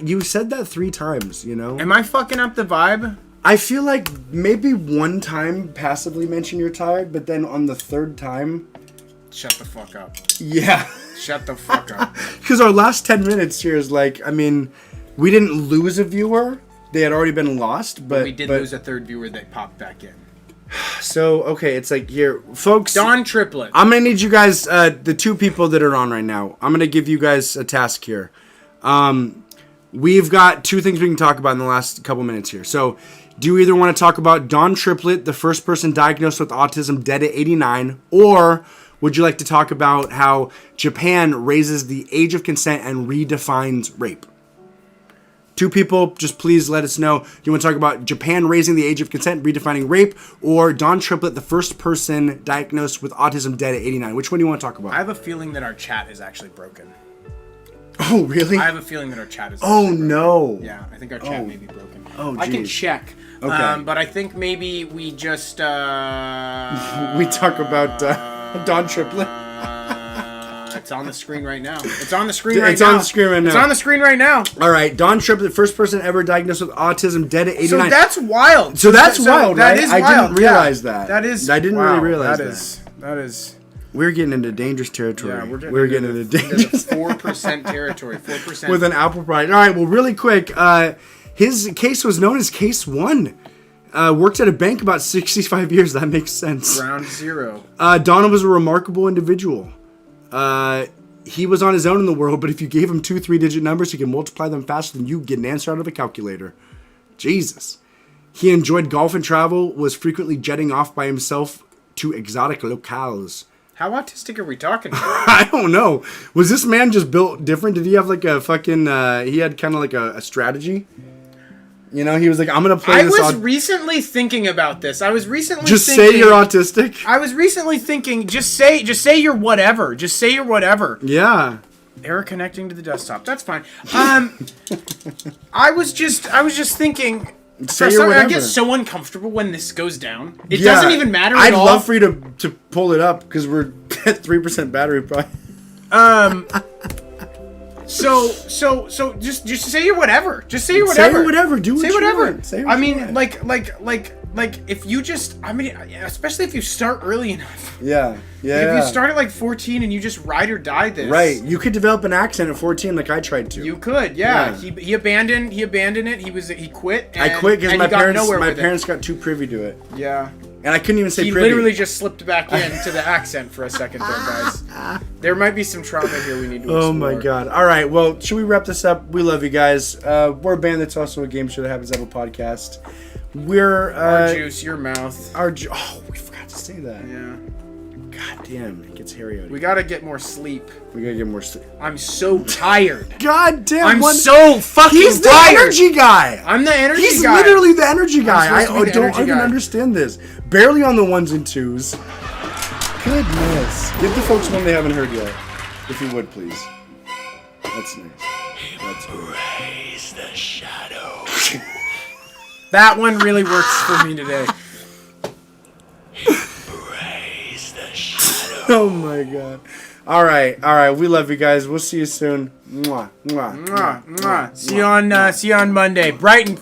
You said that 3 times. You know. Am I fucking up the vibe? I feel like maybe one time passively mention you're tired, but then on the 3rd time, Shut the fuck up. yeah. Shut the fuck up. Because our last 10 minutes here is like, I mean, we didn't lose a viewer. They had already been lost, but We did lose a 3rd viewer that popped back in. So, okay, it's like, here, folks. Don Triplet. I'm going to need you guys, the 2 people that are on right now, I'm going to give you guys a task here. We've got 2 things we can talk about in the last couple minutes here. So, do you either want to talk about Don Triplet, the first person diagnosed with autism, dead at 89, or would you like to talk about how Japan raises the age of consent and redefines rape? 2 people, just please let us know. Do you want to talk about Japan raising the age of consent, redefining rape, or Don Triplet, the first person diagnosed with autism, dead at 89? Which one do you want to talk about? I have a feeling that our chat is actually broken. Oh, really? I have a feeling that our chat is Oh, broken. no. Yeah, I think our chat may be broken. Oh, I can geez. check. Okay. But I think maybe we just... we talk about Don Triplet. It's on the screen right now. It's on the screen right now. It's on the screen right now. It's on the screen right now. All right, Don Triplet, first person ever diagnosed with autism, dead at 89. So that's wild. So that's wild, that right? is I wild. didn't realize that. That is. I didn't really realize That is. We're getting into dangerous territory. Yeah, we're getting into dangerous 4% territory. 4%. with an apple pie. All right, well, really quick, his case was known as Case 1. Worked at a bank about 65 years. That makes sense. Ground zero. Don was a remarkable individual. He was on his own in the world, but if you gave him 2 3-digit numbers, he could multiply them faster than you get an answer out of a calculator. Jesus. He enjoyed golf and travel, was frequently jetting off by himself to exotic locales. How autistic are we talking about? I don't know. Was this man just built different? Did he have like a fucking, he had kind of like a strategy? You know, he was like, I'm going to play this. I was recently thinking about this. Just say you're autistic? I was recently thinking, just say you're whatever. Just say you're whatever. Yeah. Error connecting to the desktop. That's fine. I was just thinking. I get so uncomfortable when this goes down. It doesn't even matter at all. I'd love for you to pull it up because we're at 3% battery probably. So just say you're whatever. Just say you're whatever. Say whatever. Do what say you whatever. want. Say what I mean, you want. like if you just, I mean, especially if you start early enough. Yeah. If you start at like 14 and you just ride or die this. Right. You could develop an accent at 14 like I tried to. You could, yeah. He abandoned it. He quit. And, I quit because and my he got parents nowhere with got too privy to it. Yeah. And I couldn't even say He pretty. literally just slipped back into the accent for a second there, guys. There might be some trauma here we need to explore. Oh my god. All right, well, should we wrap this up? We love you guys. We're a band that's also a game show that happens to have a podcast. We're... our juice, your mouth. Oh, we forgot to say that. Yeah. God damn, it gets hairy out We here. gotta get more sleep. We gotta get more sleep. I'm so tired. God damn. I'm so fucking He's the tired. energy guy. I'm the energy He's guy. literally the energy guy. I supposed to be the don't energy even guy. understand this. Barely on the ones and twos. Goodness. Give the folks one they haven't heard yet. If you would, please. That's nice. That's good. Raise the shadow. That one really works for me today. Raise the shadow. Oh my god. All right. We love you guys. We'll see you soon. Mwah, mwah, Mwah, mwah. See you on Monday. Bright and